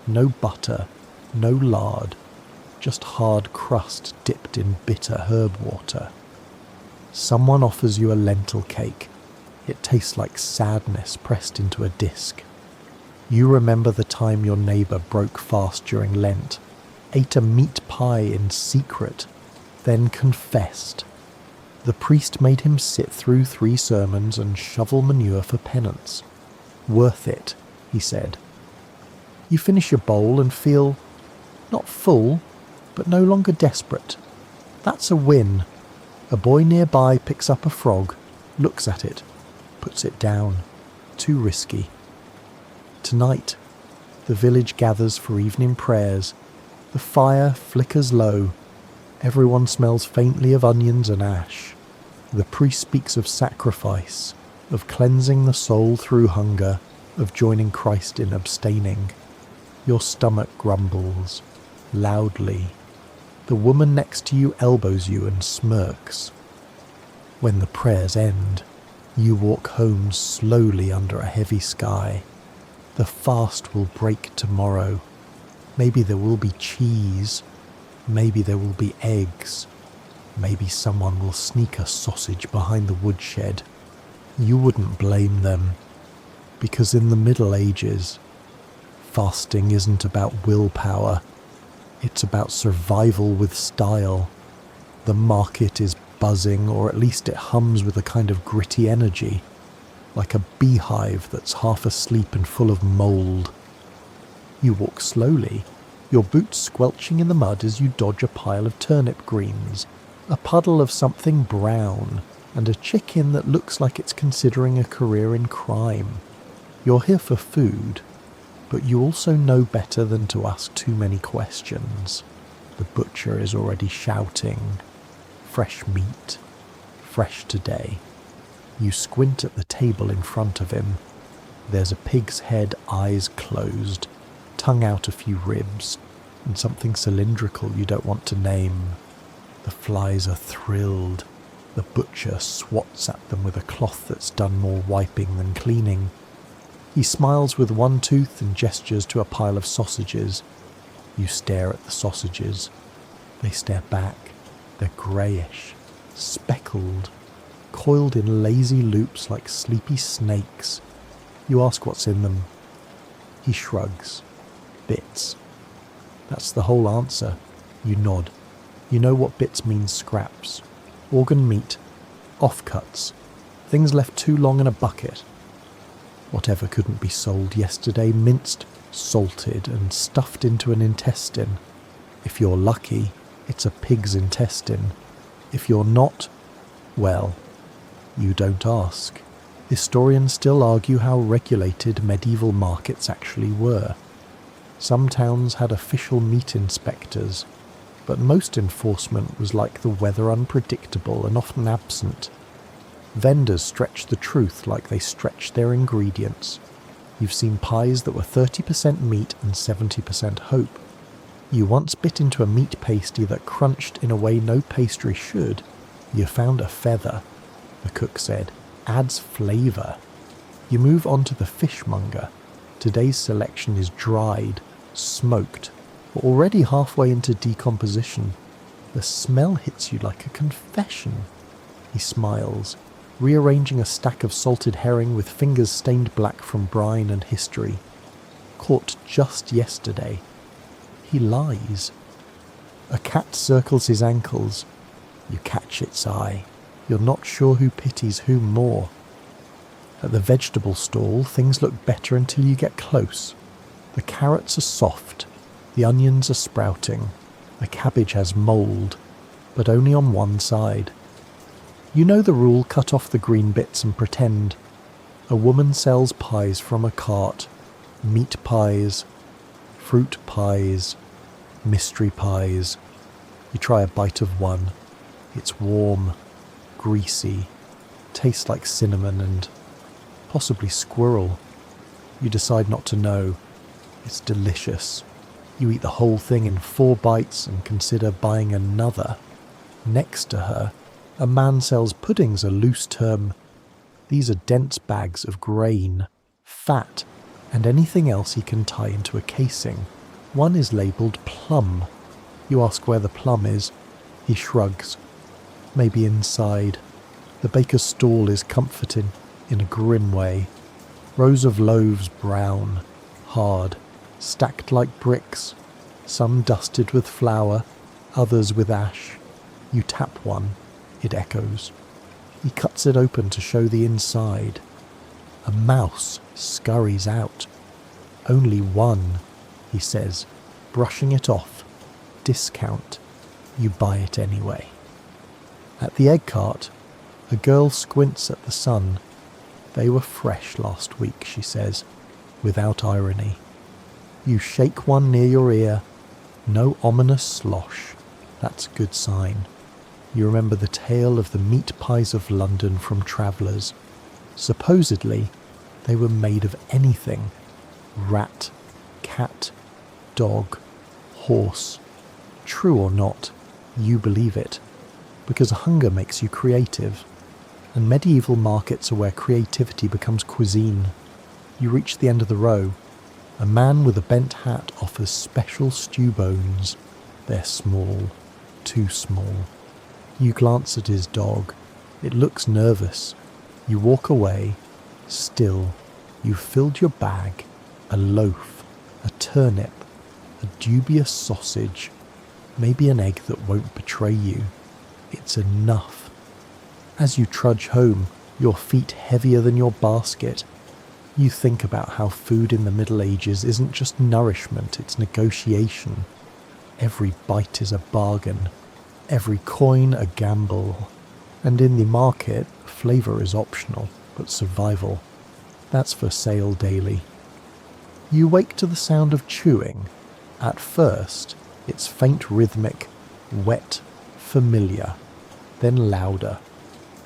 No butter, no lard, just hard crust dipped in bitter herb water. Someone offers you a lentil cake. It tastes like sadness pressed into a disc. You remember the time your neighbour broke fast during Lent. ate a meat pie in secret, then confessed. The priest made him sit through 3 sermons and shovel manure for penance. Worth it, he said. You finish your bowl and feel, not full, but no longer desperate. That's a win. A boy nearby picks up a frog, looks at it, puts it down. Too risky. Tonight, the village gathers for evening prayers. The fire flickers low. Everyone smells faintly of onions and ash. The priest speaks of sacrifice, of cleansing the soul through hunger, of joining Christ in abstaining. Your stomach grumbles, loudly. The woman next to you elbows you and smirks. When the prayers end, you walk home slowly under a heavy sky. The fast will break tomorrow. Maybe there will be cheese. Maybe there will be eggs. Maybe someone will sneak a sausage behind the woodshed. You wouldn't blame them, because in the Middle Ages, fasting isn't about willpower. It's about survival with style. The market is buzzing, or at least it hums with a kind of gritty energy, like a beehive that's half asleep and full of mould. You walk slowly, your boots squelching in the mud as you dodge a pile of turnip greens, a puddle of something brown, and a chicken that looks like it's considering a career in crime. You're here for food, but you also know better than to ask too many questions. The butcher is already shouting, "Fresh meat, fresh today." You squint at the table in front of him. There's a pig's head, eyes closed, tongue out a few ribs, and something cylindrical you don't want to name. The flies are thrilled. The butcher swats at them with a cloth that's done more wiping than cleaning. He smiles with one tooth and gestures to a pile of sausages. You stare at the sausages. They stare back. They're greyish, speckled, coiled in lazy loops like sleepy snakes. You ask what's in them. He shrugs. Bits. That's the whole answer. You nod. You know what bits means: scraps, organ meat, offcuts, things left too long in a bucket. Whatever couldn't be sold yesterday, minced, salted and stuffed into an intestine. If you're lucky, it's a pig's intestine. If you're not, well, you don't ask. Historians still argue how regulated medieval markets actually were. Some towns had official meat inspectors, but most enforcement was like the weather, unpredictable and often absent. Vendors stretched the truth like they stretched their ingredients. You've seen pies that were 30% meat and 70% hope. You once bit into a meat pasty that crunched in a way no pastry should. You found a feather, the cook said. Adds flavour. You move on to the fishmonger. Today's selection is dried, smoked, or already halfway into decomposition. The smell hits you like a confession. He smiles, rearranging a stack of salted herring with fingers stained black from brine and history. Caught just yesterday. He lies. A cat circles his ankles. You catch its eye. You're not sure who pities whom more. At the vegetable stall, things look better until you get close. The carrots are soft. The onions are sprouting. The cabbage has mould, but only on one side. You know the rule: cut off the green bits and pretend. A woman sells pies from a cart. Meat pies, fruit pies, mystery pies. You try a bite of one. It's warm, greasy, tastes like cinnamon and possibly squirrel. You decide not to know. It's delicious. You eat the whole thing in 4 bites and consider buying another. Next to her, a man sells puddings, a loose term. These are dense bags of grain, fat, and anything else he can tie into a casing. One is labelled plum. You ask where the plum is. He shrugs. Maybe inside. The baker's stall is comforting, in a grim way. Rows of loaves brown, hard, stacked like bricks, some dusted with flour, others with ash. You tap one, it echoes. He cuts it open to show the inside. A mouse scurries out. Only one, he says, brushing it off. Discount. You buy it anyway. At the egg cart, a girl squints at the sun. They were fresh last week, she says, without irony. You shake one near your ear. No ominous slosh. That's a good sign. You remember the tale of the meat pies of London from Travellers. Supposedly, they were made of anything. Rat, cat, dog, horse. True or not, you believe it. Because hunger makes you creative. And medieval markets are where creativity becomes cuisine. You reach the end of the row. A man with a bent hat offers special stew bones. They're small. Too small. You glance at his dog. It looks nervous. You walk away. Still, you've filled your bag. A loaf. A turnip. A dubious sausage. Maybe an egg that won't betray you. It's enough. As you trudge home, your feet heavier than your basket, you think about how food in the Middle Ages isn't just nourishment, it's negotiation. Every bite is a bargain, every coin a gamble. And in the market, flavour is optional, but survival, that's for sale daily. You wake to the sound of chewing. At first, it's faint rhythmic, wet, familiar, then louder.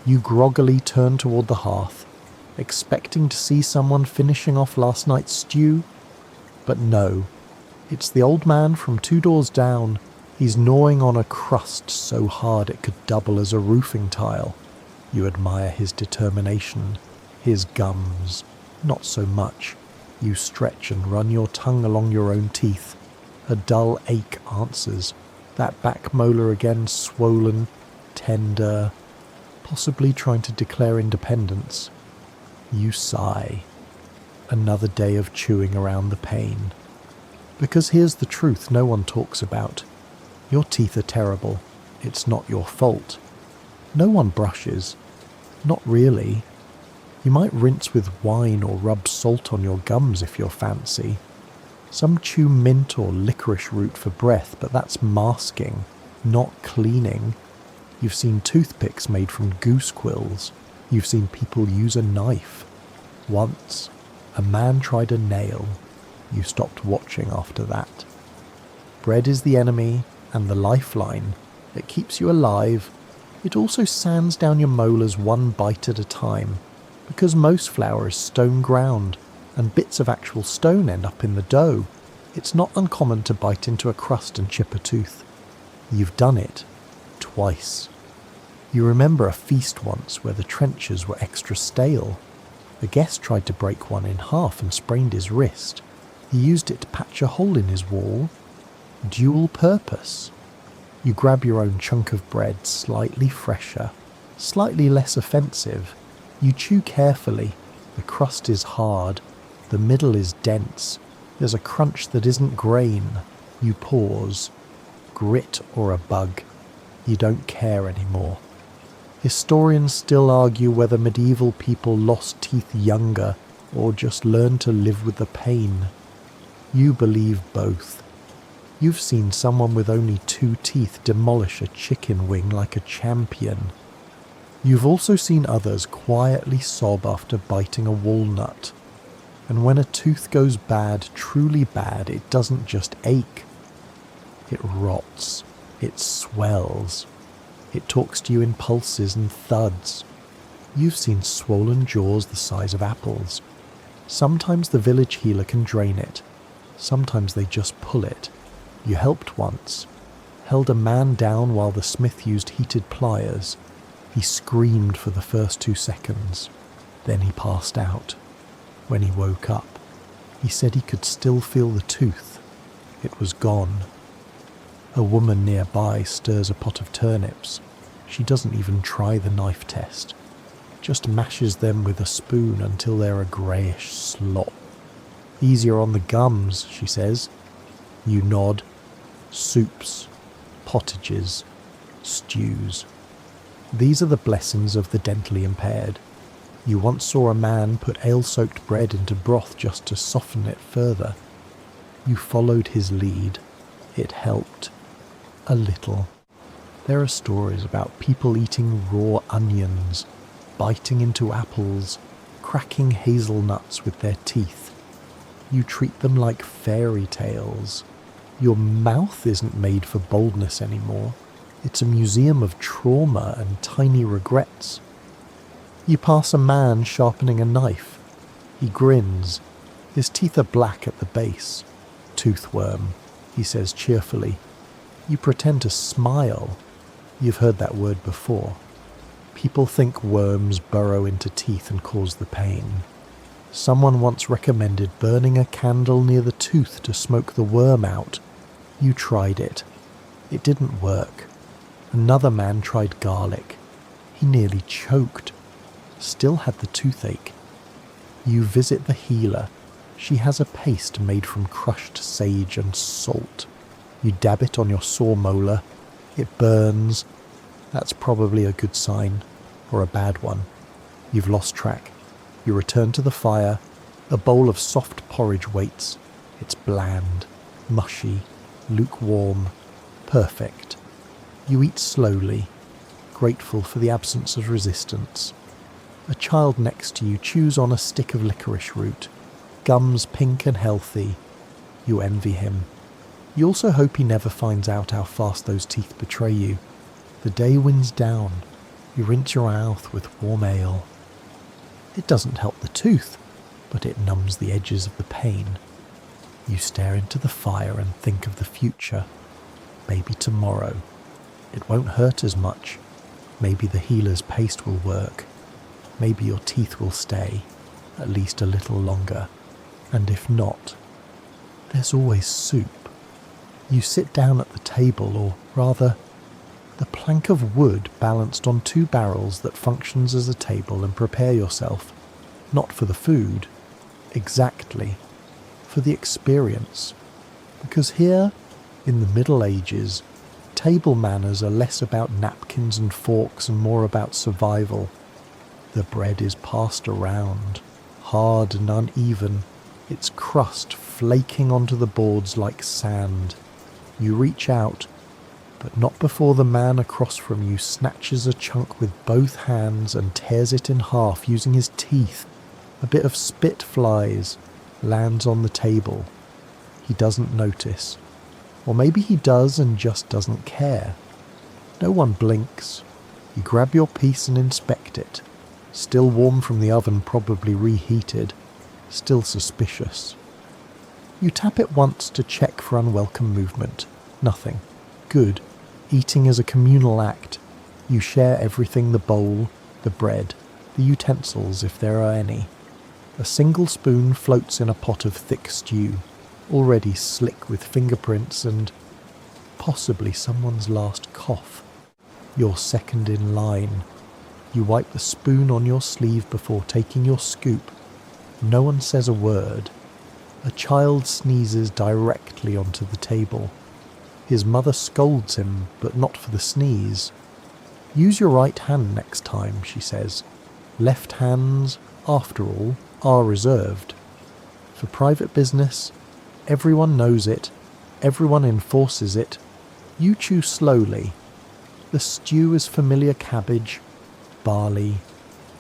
You groggily turn toward the hearth, expecting to see someone finishing off last night's stew. But no, it's the old man from 2 doors down. He's gnawing on a crust so hard it could double as a roofing tile. You admire his determination, his gums. Not so much. You stretch and run your tongue along your own teeth. A dull ache answers. That back molar again swollen, tender, possibly trying to declare independence. You sigh. Another day of chewing around the pain. Because here's the truth no one talks about. Your teeth are terrible. It's not your fault. No one brushes. Not really. You might rinse with wine or rub salt on your gums if you're fancy. Some chew mint or licorice root for breath, but that's masking, not cleaning. You've seen toothpicks made from goose quills. You've seen people use a knife. Once, a man tried a nail. You stopped watching after that. Bread is the enemy and the lifeline. It keeps you alive. It also sands down your molars one bite at a time, because most flour is stone ground, and bits of actual stone end up in the dough. It's not uncommon to bite into a crust and chip a tooth. You've done it. Twice. You remember a feast once where the trenchers were extra stale. A guest tried to break one in half and sprained his wrist. He used it to patch a hole in his wall. Dual purpose. You grab your own chunk of bread, slightly fresher, slightly less offensive. You chew carefully. The crust is hard. The middle is dense. There's a crunch that isn't grain. You pause. Grit or a bug. You don't care anymore. Historians still argue whether medieval people lost teeth younger or just learned to live with the pain. You believe both. You've seen someone with only 2 teeth demolish a chicken wing like a champion. You've also seen others quietly sob after biting a walnut. And when a tooth goes bad, truly bad, it doesn't just ache. It rots. It swells. It talks to you in pulses and thuds. You've seen swollen jaws the size of apples. Sometimes the village healer can drain it. Sometimes they just pull it. You helped once. Held a man down while the smith used heated pliers. He screamed for the first 2 seconds. Then he passed out. When he woke up, he said he could still feel the tooth. It was gone. A woman nearby stirs a pot of turnips. She doesn't even try the knife test. Just mashes them with a spoon until they're a greyish slop. Easier on the gums, she says. You nod. soups, pottages, stews. These are the blessings of the dentally impaired. You once saw a man put ale-soaked bread into broth just to soften it further. You followed his lead. It helped. A little. There are stories about people eating raw onions, biting into apples, cracking hazelnuts with their teeth. You treat them like fairy tales. Your mouth isn't made for boldness anymore. It's a museum of trauma and tiny regrets. You pass a man sharpening a knife. He grins. His teeth are black at the base. Toothworm, he says cheerfully. You pretend to smile. You've heard that word before. People think worms burrow into teeth and cause the pain. Someone once recommended burning a candle near the tooth to smoke the worm out. You tried it. It didn't work. Another man tried garlic. He nearly choked. Still had the toothache. You visit the healer. She has a paste made from crushed sage and salt. You dab it on your sore molar. It burns. That's probably a good sign, or a bad one. You've lost track. You return to the fire. A bowl of soft porridge waits. It's bland, mushy, lukewarm, perfect. You eat slowly, grateful for the absence of resistance. A child next to you chews on a stick of licorice root, gums pink and healthy. You envy him. You also hope he never finds out how fast those teeth betray you. The day winds down. You rinse your mouth with warm ale. It doesn't help the tooth, but it numbs the edges of the pain. You stare into the fire and think of the future. Maybe tomorrow. It won't hurt as much. Maybe the healer's paste will work. Maybe your teeth will stay, at least a little longer. And if not, there's always soup. You sit down at the table, or rather, the plank of wood balanced on two barrels that functions as a table, and prepare yourself, not for the food, exactly, for the experience. Because here, in the Middle Ages, table manners are less about napkins and forks and more about survival. The bread is passed around, hard and uneven, its crust flaking onto the boards like sand. You reach out, but not before the man across from you snatches a chunk with both hands and tears it in half using his teeth. A bit of spit flies, lands on the table. He doesn't notice. Or maybe he does and just doesn't care. No one blinks. You grab your piece and inspect it. Still warm from the oven, probably reheated. Still suspicious. You tap it once to check for unwelcome movement. Nothing. Good. Eating is a communal act. You share everything: the bowl, the bread, the utensils if there are any. A single spoon floats in a pot of thick stew, already slick with fingerprints and possibly someone's last cough. You're second in line. You wipe the spoon on your sleeve before taking your scoop. No one says a word. A child sneezes directly onto the table. His mother scolds him, but not for the sneeze. Use your right hand next time, she says. Left hands, after all, are reserved. For private business, everyone knows it, everyone enforces it. You chew slowly. The stew is familiar cabbage, barley,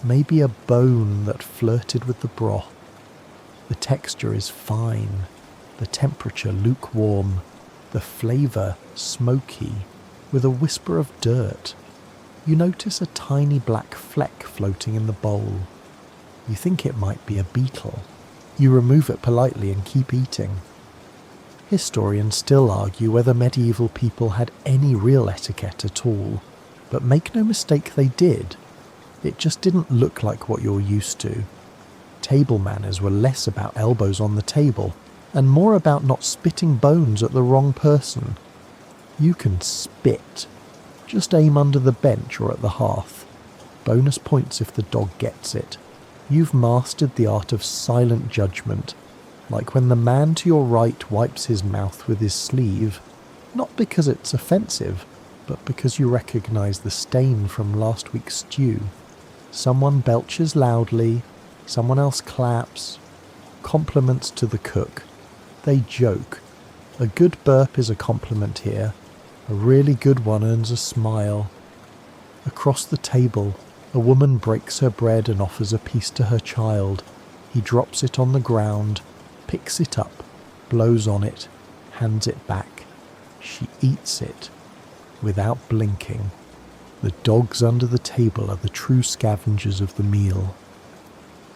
maybe a bone that flirted with the broth. The texture is fine, the temperature lukewarm, the flavour smoky, with a whisper of dirt. You notice a tiny black fleck floating in the bowl. You think it might be a beetle. You remove it politely and keep eating. Historians still argue whether medieval people had any real etiquette at all, but make no mistake, they did. It just didn't look like what you're used to. Table manners were less about elbows on the table, and more about not spitting bones at the wrong person. You can spit. Just aim under the bench or at the hearth. Bonus points if the dog gets it. You've mastered the art of silent judgment, like when the man to your right wipes his mouth with his sleeve. Not because it's offensive, but because you recognise the stain from last week's stew. Someone belches loudly, someone else claps. Compliments to the cook. They joke. A good burp is a compliment here. A really good one earns a smile. Across the table, a woman breaks her bread and offers a piece to her child. He drops it on the ground, picks it up, blows on it, hands it back. She eats it, without blinking. The dogs under the table are the true scavengers of the meal.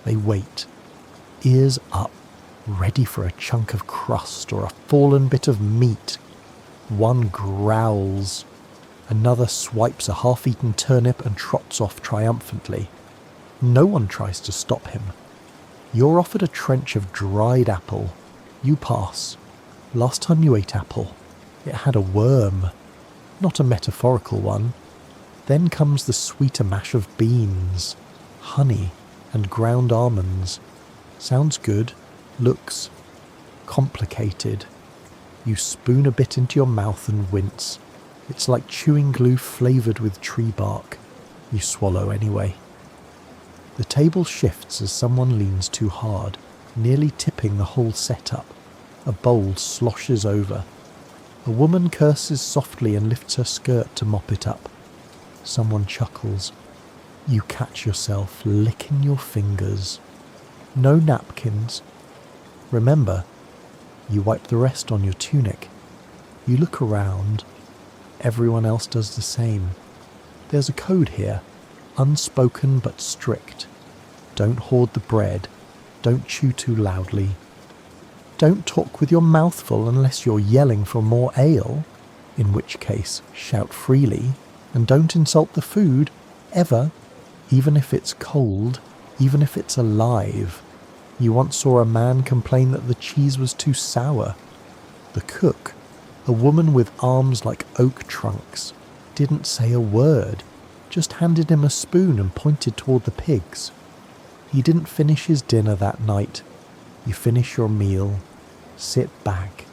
They wait, ears up, ready for a chunk of crust or a fallen bit of meat. One growls. Another swipes a half-eaten turnip and trots off triumphantly. No one tries to stop him. You're offered a trench of dried apple. You pass. Last time you ate apple, it had a worm. Not a metaphorical one. Then comes the sweeter mash of beans, honey, and ground almonds. Sounds good. Looks complicated. You spoon a bit into your mouth and wince. It's like chewing glue flavoured with tree bark. You swallow anyway. The table shifts as someone leans too hard, nearly tipping the whole setup. A bowl sloshes over. A woman curses softly and lifts her skirt to mop it up. Someone chuckles. You catch yourself licking your fingers. No napkins. Remember, you wipe the rest on your tunic. You look around. Everyone else does the same. There's a code here, unspoken but strict. Don't hoard the bread. Don't chew too loudly. Don't talk with your mouth full unless you're yelling for more ale, in which case shout freely, and don't insult the food, ever, even if it's cold, even if it's alive. You once saw a man complain that the cheese was too sour. The cook, a woman with arms like oak trunks, didn't say a word, just handed him a spoon and pointed toward the pigs. He didn't finish his dinner that night. You finish your meal, sit back.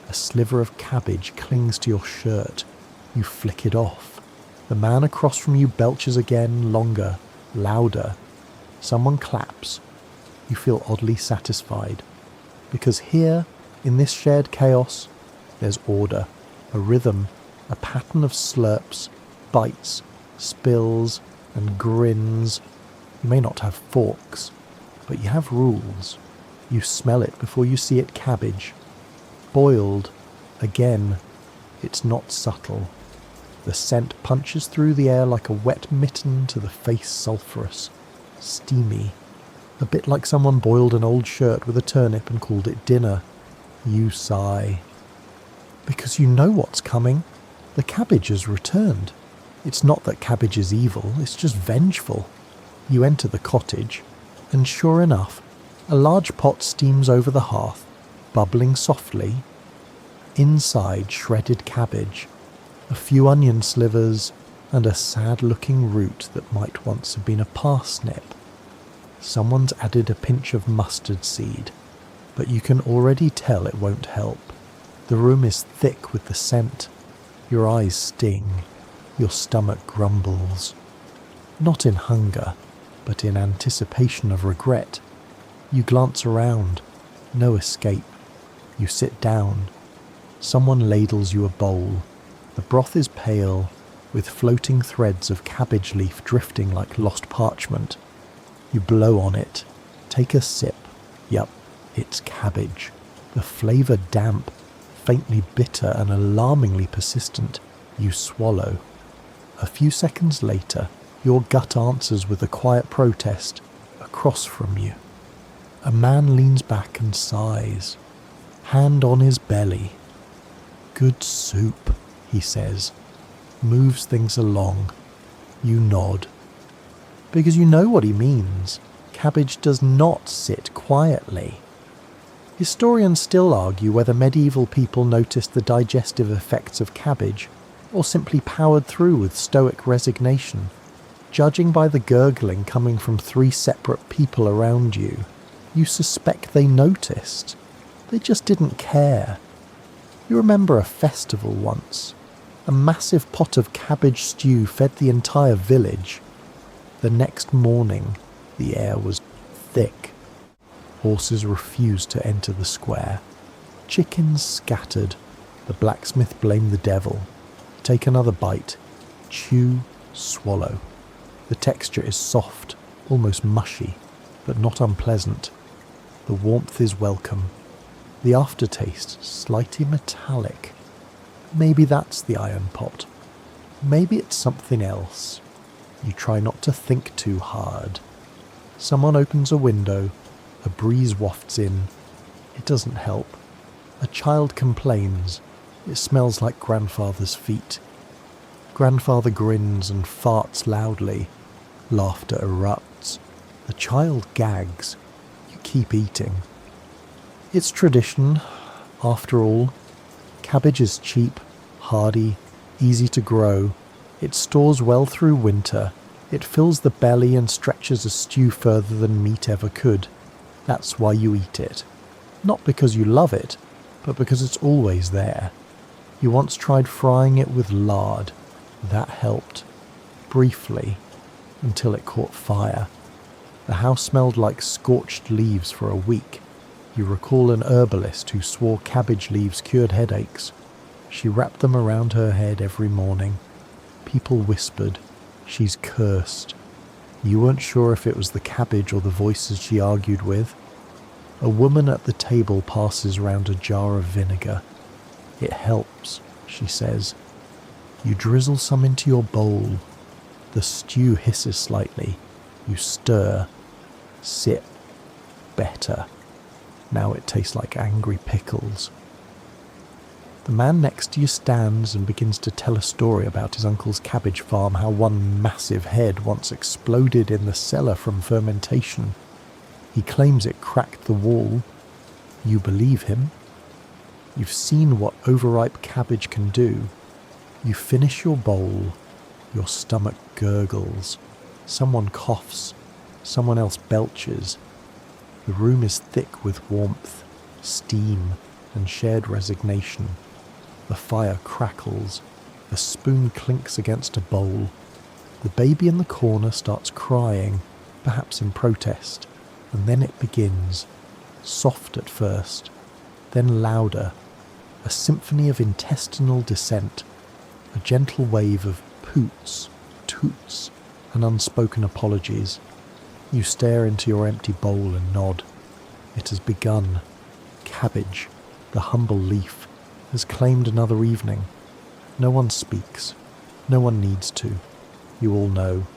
A sliver of cabbage clings to your shirt. You flick it off. The man across from you belches again, longer, louder. Someone claps. You feel oddly satisfied. Because here, in this shared chaos, there's order, a rhythm, a pattern of slurps, bites, spills, and grins. You may not have forks, but you have rules. You smell it before you see it cabbage. Boiled, again, it's not subtle. The scent punches through the air like a wet mitten to the face sulphurous, steamy. A bit like someone boiled an old shirt with a turnip and called it dinner. You sigh. Because you know what's coming. The cabbage has returned. It's not that cabbage is evil, it's just vengeful. You enter the cottage, and sure enough, a large pot steams over the hearth, bubbling softly. Inside, shredded cabbage, a few onion slivers, and a sad-looking root that might once have been a parsnip. Someone's added a pinch of mustard seed, but you can already tell it won't help. The room is thick with the scent. Your eyes sting. Your stomach grumbles. Not in hunger, but in anticipation of regret. You glance around. No escape. You sit down. Someone ladles you a bowl. The broth is pale, with floating threads of cabbage leaf drifting like lost parchment. You blow on it. Take a sip. Yup, it's cabbage. The flavour damp, faintly bitter and alarmingly persistent. You swallow. A few seconds later, your gut answers with a quiet protest across from you. A man leans back and sighs, hand on his belly. Good soup, he says, moves things along. You nod. Because you know what he means. Cabbage does not sit quietly. Historians still argue whether medieval people noticed the digestive effects of cabbage or simply powered through with stoic resignation. Judging by the gurgling coming from 3 separate people around you, you suspect they noticed. They just didn't care. You remember a festival once. A massive pot of cabbage stew fed the entire village. The next morning, the air was thick. Horses refused to enter the square. Chickens scattered. The blacksmith blamed the devil. Take another bite. Chew, swallow. The texture is soft, almost mushy, but not unpleasant. The warmth is welcome. The aftertaste, slightly metallic. Maybe that's the iron pot. Maybe it's something else. You try not to think too hard. Someone opens a window. A breeze wafts in. It doesn't help. A child complains. It smells like grandfather's feet. Grandfather grins and farts loudly. Laughter erupts. The child gags. You keep eating. It's tradition, after all. Cabbage is cheap, hardy, easy to grow. It stores well through winter. It fills the belly and stretches a stew further than meat ever could. That's why you eat it. Not because you love it, but because it's always there. You once tried frying it with lard. That helped. Briefly. Until it caught fire. The house smelled like scorched leaves for a week. You recall an herbalist who swore cabbage leaves cured headaches. She wrapped them around her head every morning. People whispered, "She's cursed." You weren't sure if it was the cabbage or the voices she argued with. A woman at the table passes round a jar of vinegar. "It helps," she says. You drizzle some into your bowl. The stew hisses slightly. You stir. Sip. Better. Now it tastes like angry pickles. The man next to you stands and begins to tell a story about his uncle's cabbage farm, how one massive head once exploded in the cellar from fermentation. He claims it cracked the wall. You believe him. You've seen what overripe cabbage can do. You finish your bowl. Your stomach gurgles. Someone coughs. Someone else belches. The room is thick with warmth, steam, and shared resignation. The fire crackles. A spoon clinks against a bowl. The baby in the corner starts crying, perhaps in protest, and then it begins, soft at first, then louder, a symphony of intestinal dissent, a gentle wave of poots, toots, and unspoken apologies. You stare into your empty bowl and nod. It has begun. Cabbage, the humble leaf, has claimed another evening. No one speaks. No one needs to. You all know.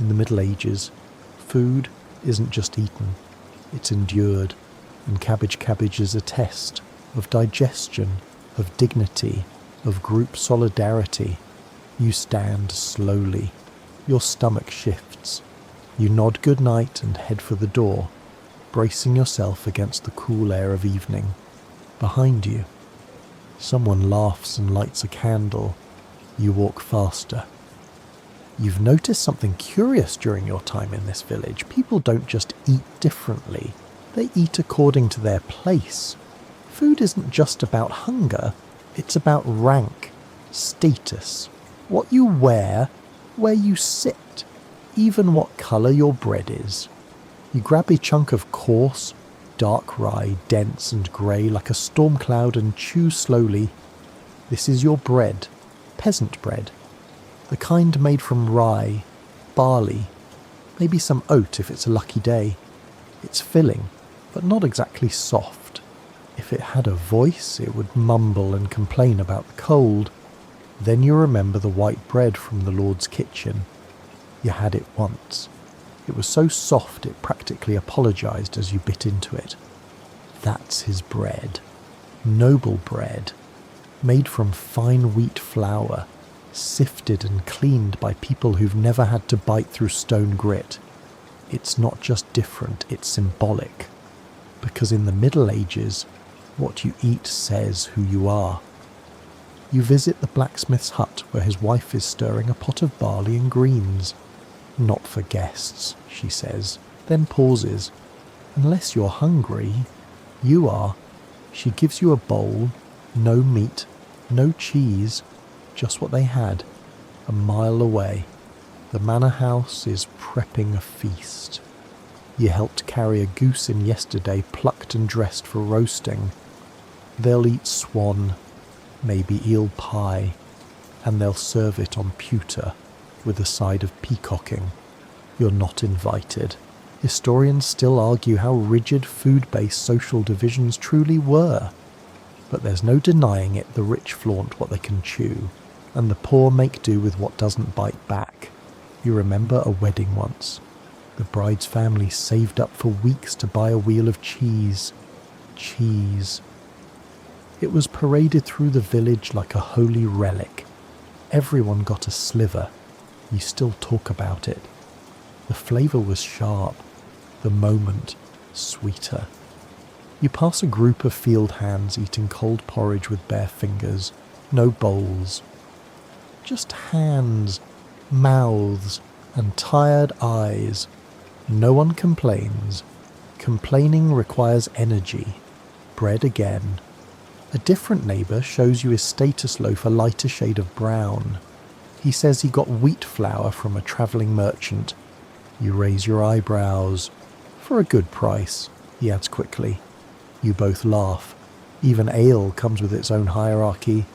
In the Middle Ages, food isn't just eaten. It's endured. And cabbage is a test of digestion, of dignity, of group solidarity. You stand slowly. Your stomach shifts. You nod good night and head for the door, bracing yourself against the cool air of evening. Behind you, someone laughs and lights a candle. You walk faster. You've noticed something curious during your time in this village. People don't just eat differently. They eat according to their place. Food isn't just about hunger. It's about rank, status, what you wear, where you sit, even what colour your bread is. You grab a chunk of coarse, dark rye, dense and grey like a storm cloud, and chew slowly. This is your bread, peasant bread, the kind made from rye, barley, maybe some oat if it's a lucky day. It's filling, but not exactly soft. If it had a voice, it would mumble and complain about the cold. Then you remember the white bread from the Lord's kitchen. You had it once. It was so soft it practically apologised as you bit into it. That's his bread. Noble bread. Made from fine wheat flour. Sifted and cleaned by people who've never had to bite through stone grit. It's not just different, it's symbolic. Because in the Middle Ages, what you eat says who you are. You visit the blacksmith's hut where his wife is stirring a pot of barley and greens. Not for guests, she says, then pauses. Unless you're hungry. You are. She gives you a bowl. No meat, no cheese, just what they had, a mile away. The manor house is prepping a feast. You helped carry a goose in yesterday, plucked and dressed for roasting. They'll eat swan, maybe eel pie, and they'll serve it on pewter with a side of peacocking. You're not invited. Historians still argue how rigid food-based social divisions truly were. But there's no denying it, the rich flaunt what they can chew, and the poor make do with what doesn't bite back. You remember a wedding once. The bride's family saved up for weeks to buy a wheel of cheese. Cheese. It was paraded through the village like a holy relic. Everyone got a sliver. You still talk about it. The flavour was sharp, the moment sweeter. You pass a group of field hands eating cold porridge with bare fingers, no bowls. Just hands, mouths, and tired eyes. No one complains. Complaining requires energy. Bread again. A different neighbour shows you his status loaf a lighter shade of brown. He says he got wheat flour from a travelling merchant. You raise your eyebrows. For a good price, he adds quickly. You both laugh. Even ale comes with its own hierarchy.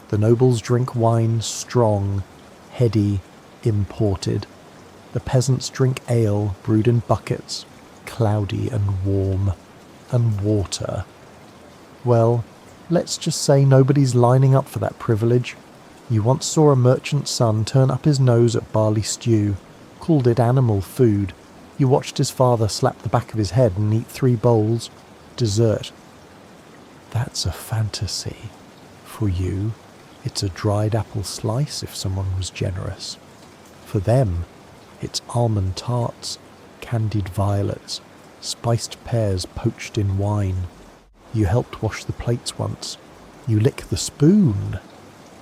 The nobles drink wine strong, heady, imported. The peasants drink ale brewed in buckets, cloudy and warm. And water. Well, let's just say nobody's lining up for that privilege. You once saw a merchant's son turn up his nose at barley stew, called it animal food. You watched his father slap the back of his head and eat 3 bowls. Dessert. That's a fantasy. For you, it's a dried apple slice if someone was generous. For them, it's almond tarts, candied violets, spiced pears poached in wine. You helped wash the plates once. You lick the spoon.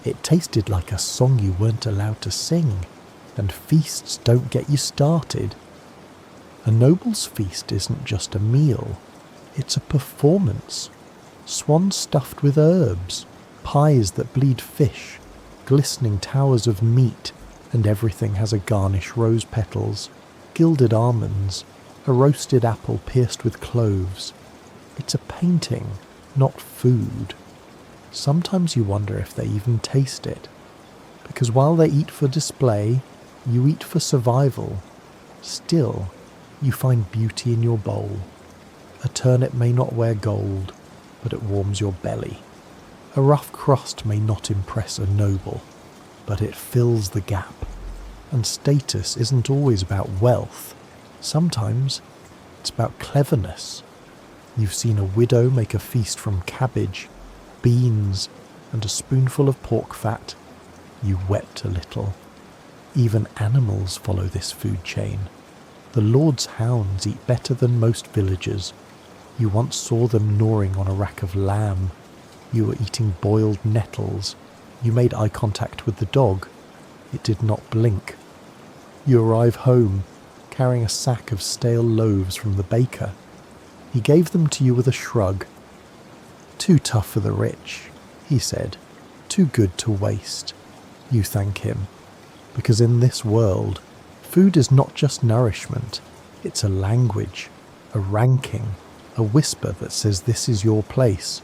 It tasted like a song you weren't allowed to sing, and feasts don't get you started. A noble's feast isn't just a meal, it's a performance. Swans stuffed with herbs, pies that bleed fish, glistening towers of meat, and everything has a garnish rose petals, gilded almonds, a roasted apple pierced with cloves. It's a painting, not food. Sometimes you wonder if they even taste it, because while they eat for display, you eat for survival. Still, you find beauty in your bowl. A turnip may not wear gold, but it warms your belly. A rough crust may not impress a noble, but it fills the gap. And status isn't always about wealth. Sometimes it's about cleverness. You've seen a widow make a feast from cabbage, beans, and a spoonful of pork fat. You wept a little. Even animals follow this food chain. The Lord's hounds eat better than most villagers. You once saw them gnawing on a rack of lamb. You were eating boiled nettles. You made eye contact with the dog. It did not blink. You arrive home, carrying a sack of stale loaves from the baker. He gave them to you with a shrug. Too tough for the rich, he said. Too good to waste. You thank him. Because in this world, food is not just nourishment. It's a language, a ranking, a whisper that says this is your place.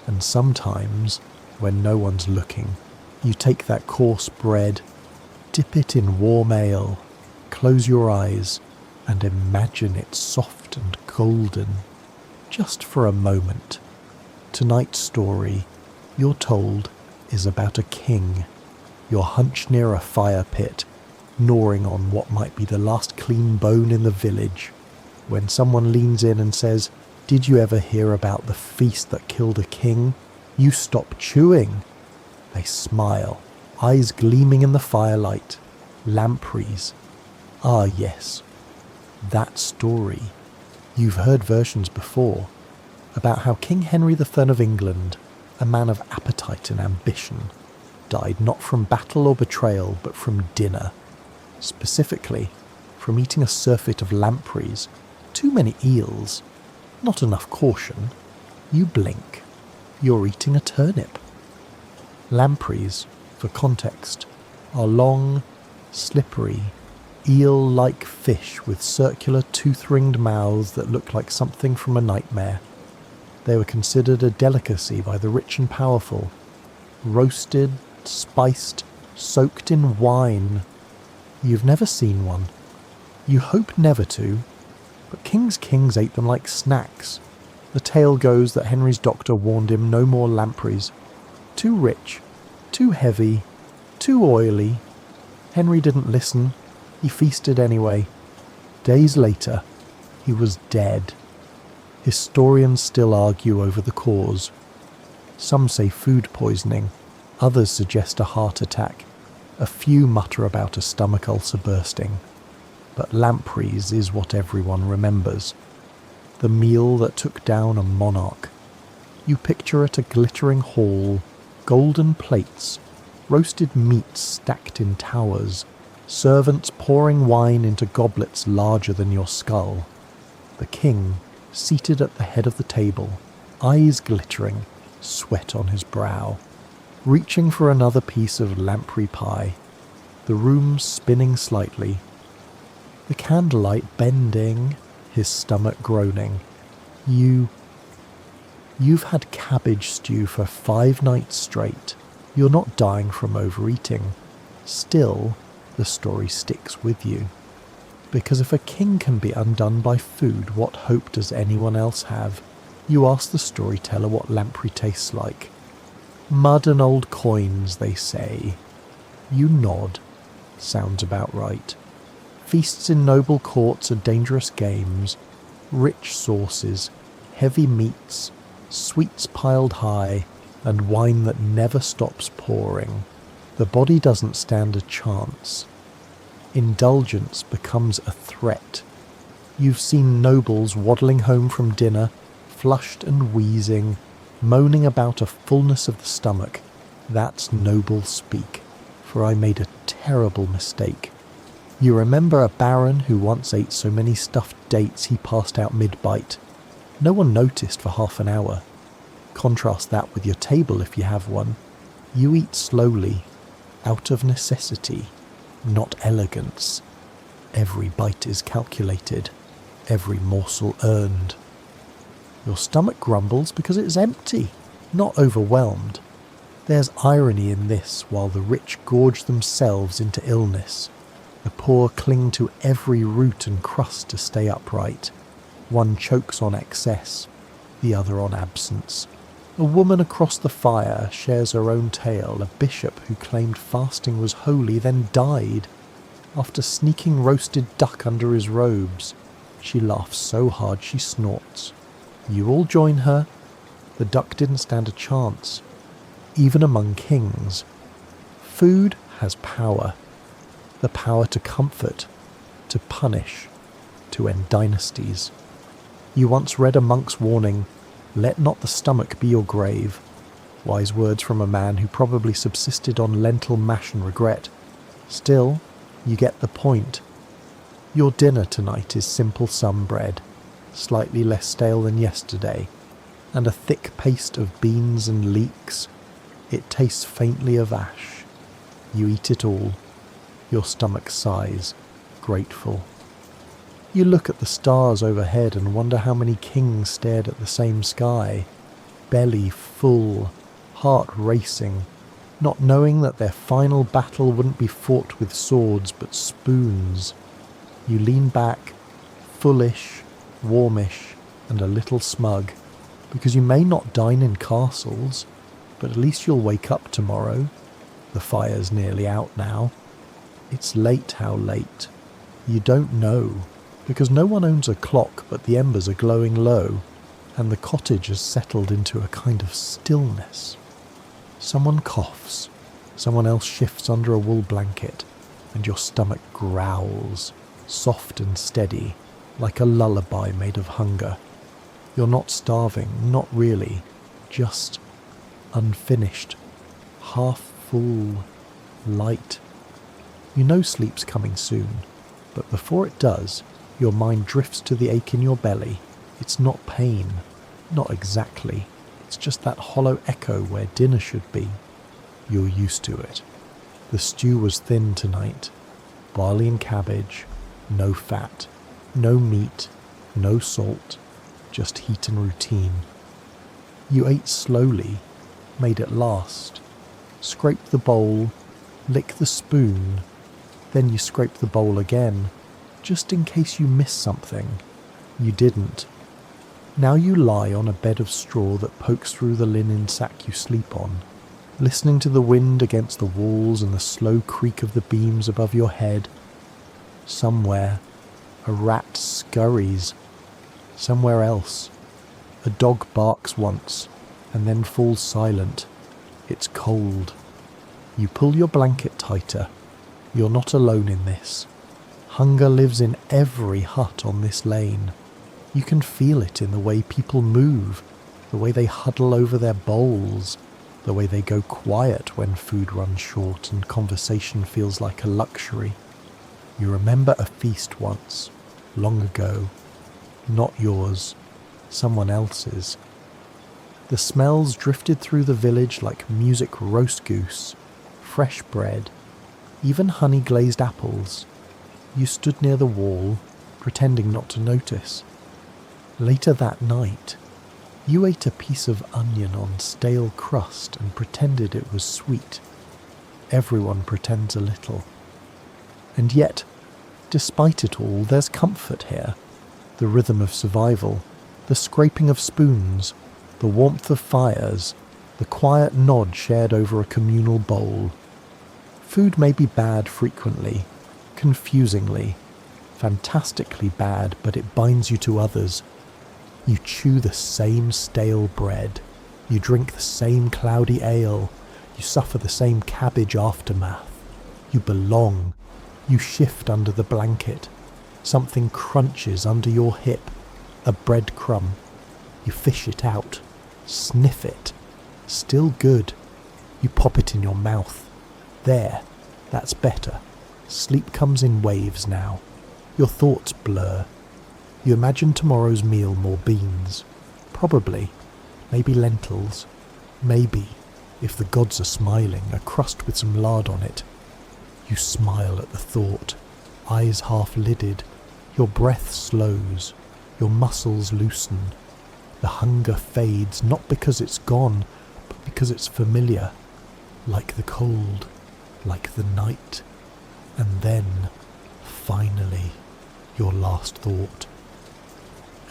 And sometimes, when no one's looking, you take that coarse bread, dip it in warm ale, close your eyes, and imagine it soft and golden, just for a moment. Tonight's story, you're told, is about a king. You're hunched near a fire pit, gnawing on what might be the last clean bone in the village, when someone leans in and says, "Did you ever hear about the feast that killed a king?" You stop chewing. They smile, eyes gleaming in the firelight. Lampreys. Ah yes, that story. You've heard versions before, about how King Henry III of England, a man of appetite and ambition, died not from battle or betrayal, but from dinner. Specifically, from eating a surfeit of lampreys, too many eels, not enough caution. You blink. You're eating a turnip. Lampreys, for context, are long, slippery, eel-like fish with circular tooth-ringed mouths that look like something from a nightmare. They were considered a delicacy by the rich and powerful. Roasted, spiced, soaked in wine. You've never seen one. You hope never to, but King's kings ate them like snacks. The tale goes that Henry's doctor warned him no more lampreys. Too rich, too heavy, too oily. Henry didn't listen. He feasted anyway. Days later, he was dead. Historians still argue over the cause. Some say food poisoning. Others suggest a heart attack. A few mutter about a stomach ulcer bursting. But lampreys is what everyone remembers. The meal that took down a monarch. You picture it a glittering hall, golden plates, roasted meats stacked in towers, servants pouring wine into goblets larger than your skull. The king, seated at the head of the table, eyes glittering, sweat on his brow, reaching for another piece of lamprey pie, the room spinning slightly, the candlelight bending, his stomach groaning. You've had cabbage stew for 5 nights straight. You're not dying from overeating. Still, the story sticks with you. Because if a king can be undone by food, what hope does anyone else have? You ask the storyteller what lamprey tastes like. Mud and old coins, they say. You nod. Sounds about right. Feasts in noble courts are dangerous games. Rich sauces, heavy meats, sweets piled high, and wine that never stops pouring. The body doesn't stand a chance. Indulgence becomes a threat. You've seen nobles waddling home from dinner, flushed and wheezing, moaning about a fullness of the stomach. That's noble speak, for I made a terrible mistake. You remember a baron who once ate so many stuffed dates he passed out mid-bite. No one noticed for half an hour. Contrast that with your table if you have one. You eat slowly, out of necessity, not elegance. Every bite is calculated, every morsel earned. Your stomach grumbles because it's empty, not overwhelmed. There's irony in this while the rich gorge themselves into illness. The poor cling to every root and crust to stay upright. One chokes on excess, the other on absence. A woman across the fire shares her own tale. A bishop who claimed fasting was holy then died after sneaking roasted duck under his robes. She laughs so hard she snorts. You all join her. The duck didn't stand a chance, even among kings. Food has power. The power to comfort, to punish, to end dynasties. You once read a monk's warning, "Let not the stomach be your grave." Wise words from a man who probably subsisted on lentil mash and regret. Still, you get the point. Your dinner tonight is simple sun bread, slightly less stale than yesterday, and a thick paste of beans and leeks. It tastes faintly of ash. You eat it all. Your stomach sighs, grateful. You look at the stars overhead and wonder how many kings stared at the same sky, belly full, heart racing, not knowing that their final battle wouldn't be fought with swords but spoons. You lean back, foolish, warmish, and a little smug, because you may not dine in castles, but at least you'll wake up tomorrow. The fire's nearly out now. It's late, how late? You don't know, because no one owns a clock but the embers are glowing low, and the cottage has settled into a kind of stillness. Someone coughs, someone else shifts under a wool blanket, and your stomach growls, soft and steady, like a lullaby made of hunger. You're not starving, not really, just unfinished, half full, light. You know sleep's coming soon, but before it does, your mind drifts to the ache in your belly. It's not pain, not exactly. It's just that hollow echo where dinner should be. You're used to it. The stew was thin tonight. Barley and cabbage, no fat, no meat, no salt, just heat and routine. You ate slowly, made it last. Scraped the bowl, lick the spoon, then you scrape the bowl again, just in case you missed something. You didn't. Now you lie on a bed of straw that pokes through the linen sack you sleep on, listening to the wind against the walls and the slow creak of the beams above your head. Somewhere, a rat scurries. Somewhere else, a dog barks once and then falls silent. It's cold. You pull your blanket tighter. You're not alone in this. Hunger lives in every hut on this lane. You can feel it in the way people move, the way they huddle over their bowls, the way they go quiet when food runs short and conversation feels like a luxury. You remember a feast once, long ago. Not yours, someone else's. The smells drifted through the village like music roast goose, fresh bread, even honey-glazed apples. You stood near the wall, pretending not to notice. Later that night, you ate a piece of onion on stale crust and pretended it was sweet. Everyone pretends a little. And yet, despite it all, there's comfort here. The rhythm of survival, the scraping of spoons, the warmth of fires, the quiet nod shared over a communal bowl. Food may be bad frequently, confusingly, fantastically bad, but it binds you to others. You chew the same stale bread. You drink the same cloudy ale. You suffer the same cabbage aftermath. You belong. You shift under the blanket. Something crunches under your hip. A breadcrumb. You fish it out. Sniff it. Still good. You pop it in your mouth. There. That's better. Sleep comes in waves now. Your thoughts blur. You imagine tomorrow's meal: more beans. Probably. Maybe lentils. Maybe, if the gods are smiling, a crust with some lard on it. You smile at the thought, eyes half-lidded. Your breath slows. Your muscles loosen. The hunger fades, not because it's gone, but because it's familiar. Like the cold, like the night. And then, finally, your last thought.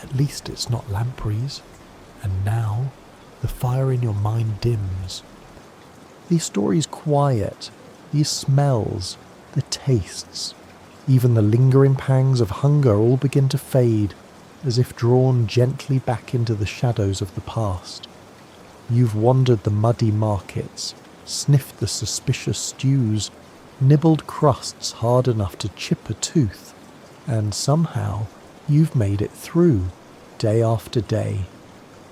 At least it's not lampreys. And now, the fire in your mind dims. These stories quiet, these smells, the tastes, even the lingering pangs of hunger all begin to fade, as if drawn gently back into the shadows of the past. You've wandered the muddy markets, sniffed the suspicious stews, nibbled crusts hard enough to chip a tooth, and somehow you've made it through, day after day,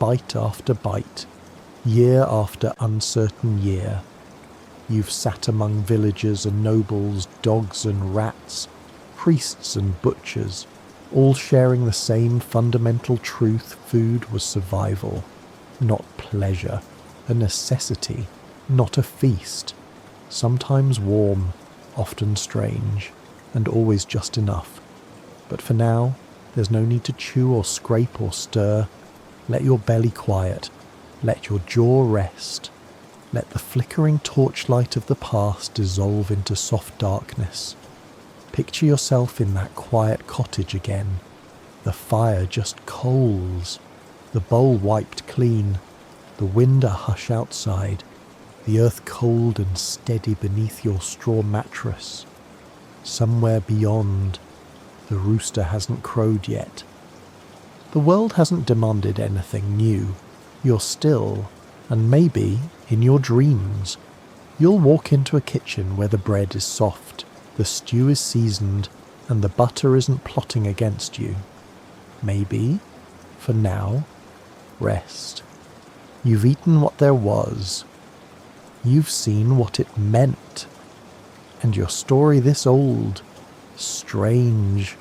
bite after bite, year after uncertain year. You've sat among villagers and nobles, dogs and rats, priests and butchers, all sharing the same fundamental truth: food was survival, not pleasure, a necessity, not a feast, sometimes warm, often strange, and always just enough. But for now, there's no need to chew or scrape or stir. Let your belly quiet. Let your jaw rest. Let the flickering torchlight of the past dissolve into soft darkness. Picture yourself in that quiet cottage again. The fire just coals. The bowl wiped clean. The wind a hush outside. The earth cold and steady beneath your straw mattress. Somewhere beyond, the rooster hasn't crowed yet. The world hasn't demanded anything new. You're still, and maybe, in your dreams, you'll walk into a kitchen where the bread is soft, the stew is seasoned, and the butter isn't plotting against you. Maybe, for now, rest. You've eaten what there was. You've seen what it meant. And your story this old, strange,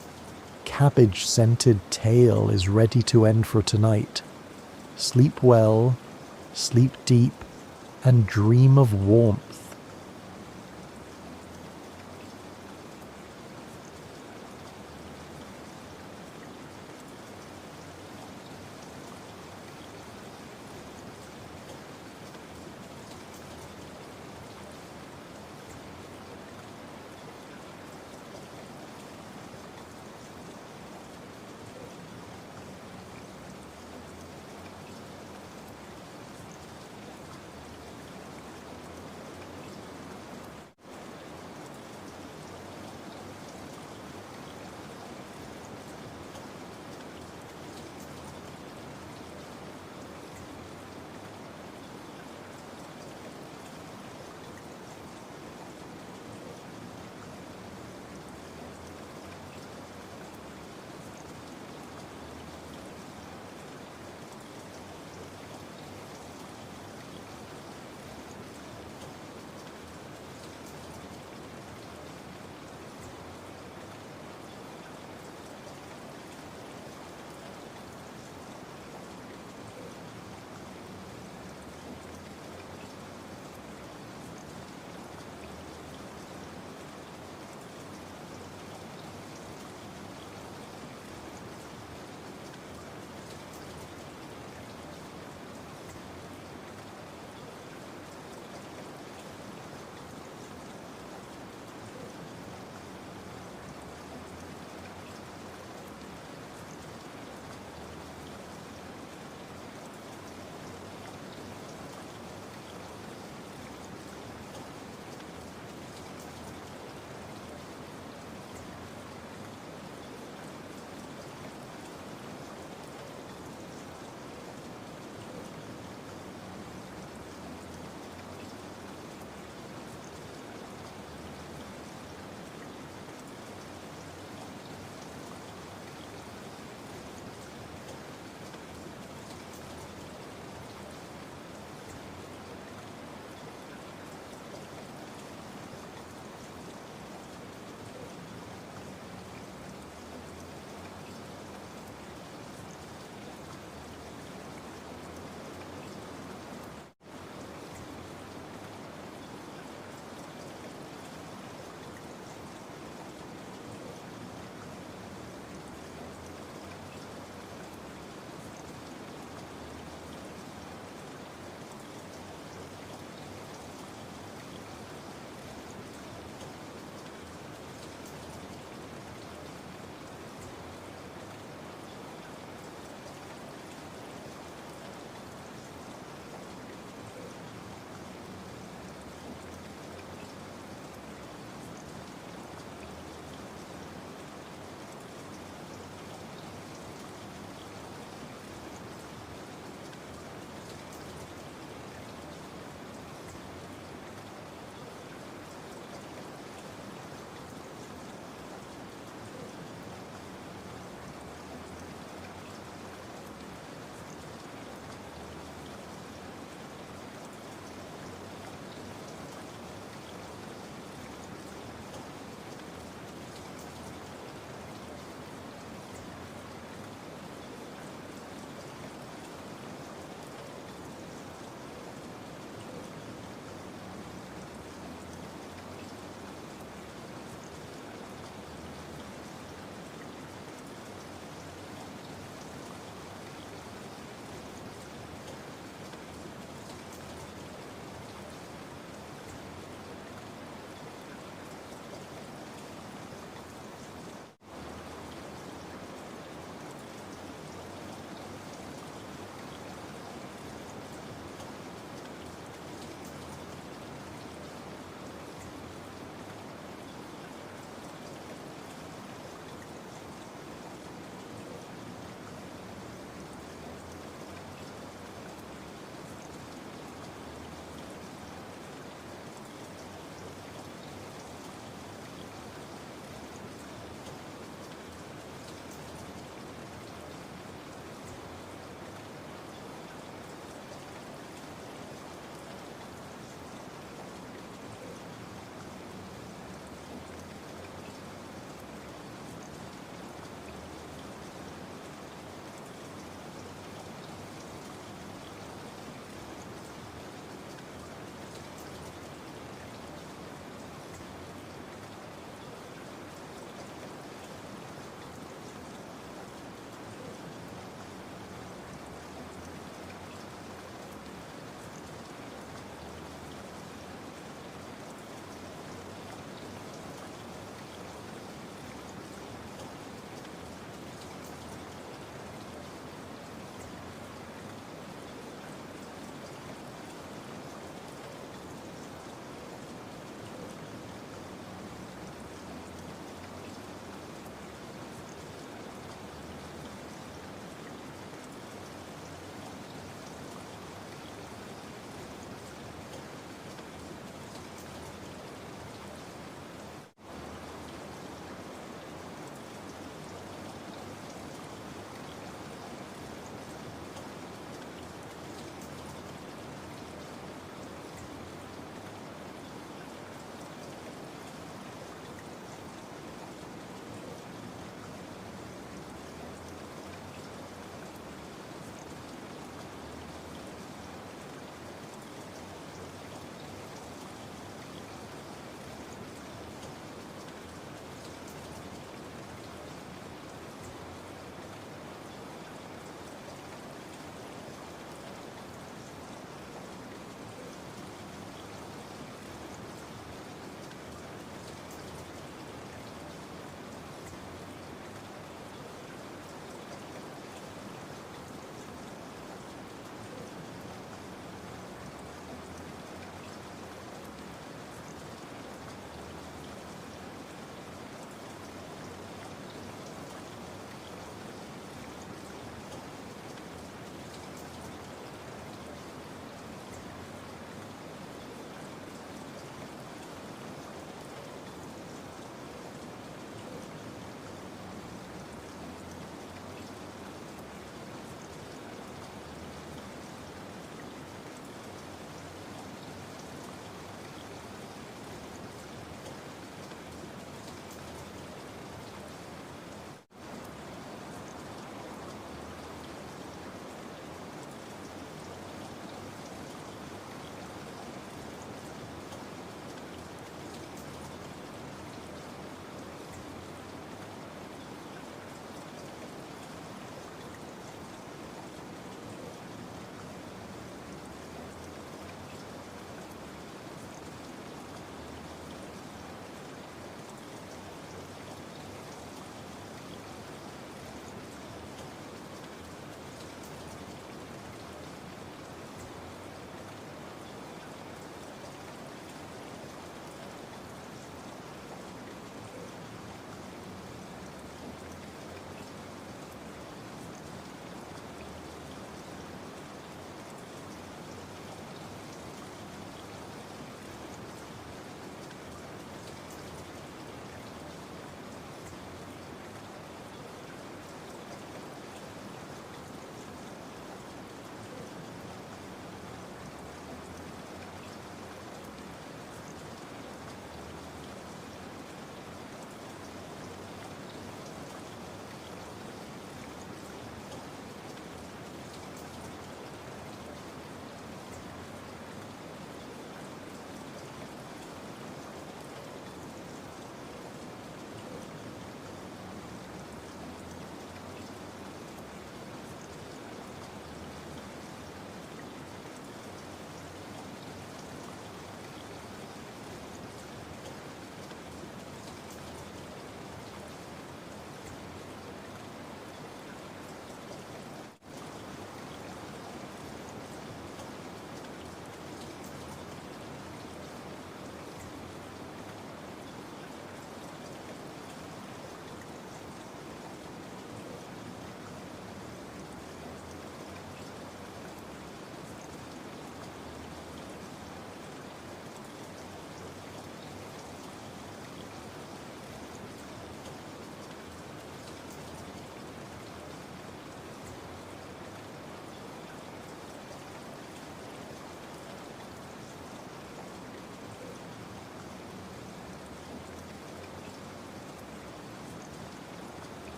cabbage-scented tale is ready to end for tonight. Sleep well, sleep deep, and dream of warmth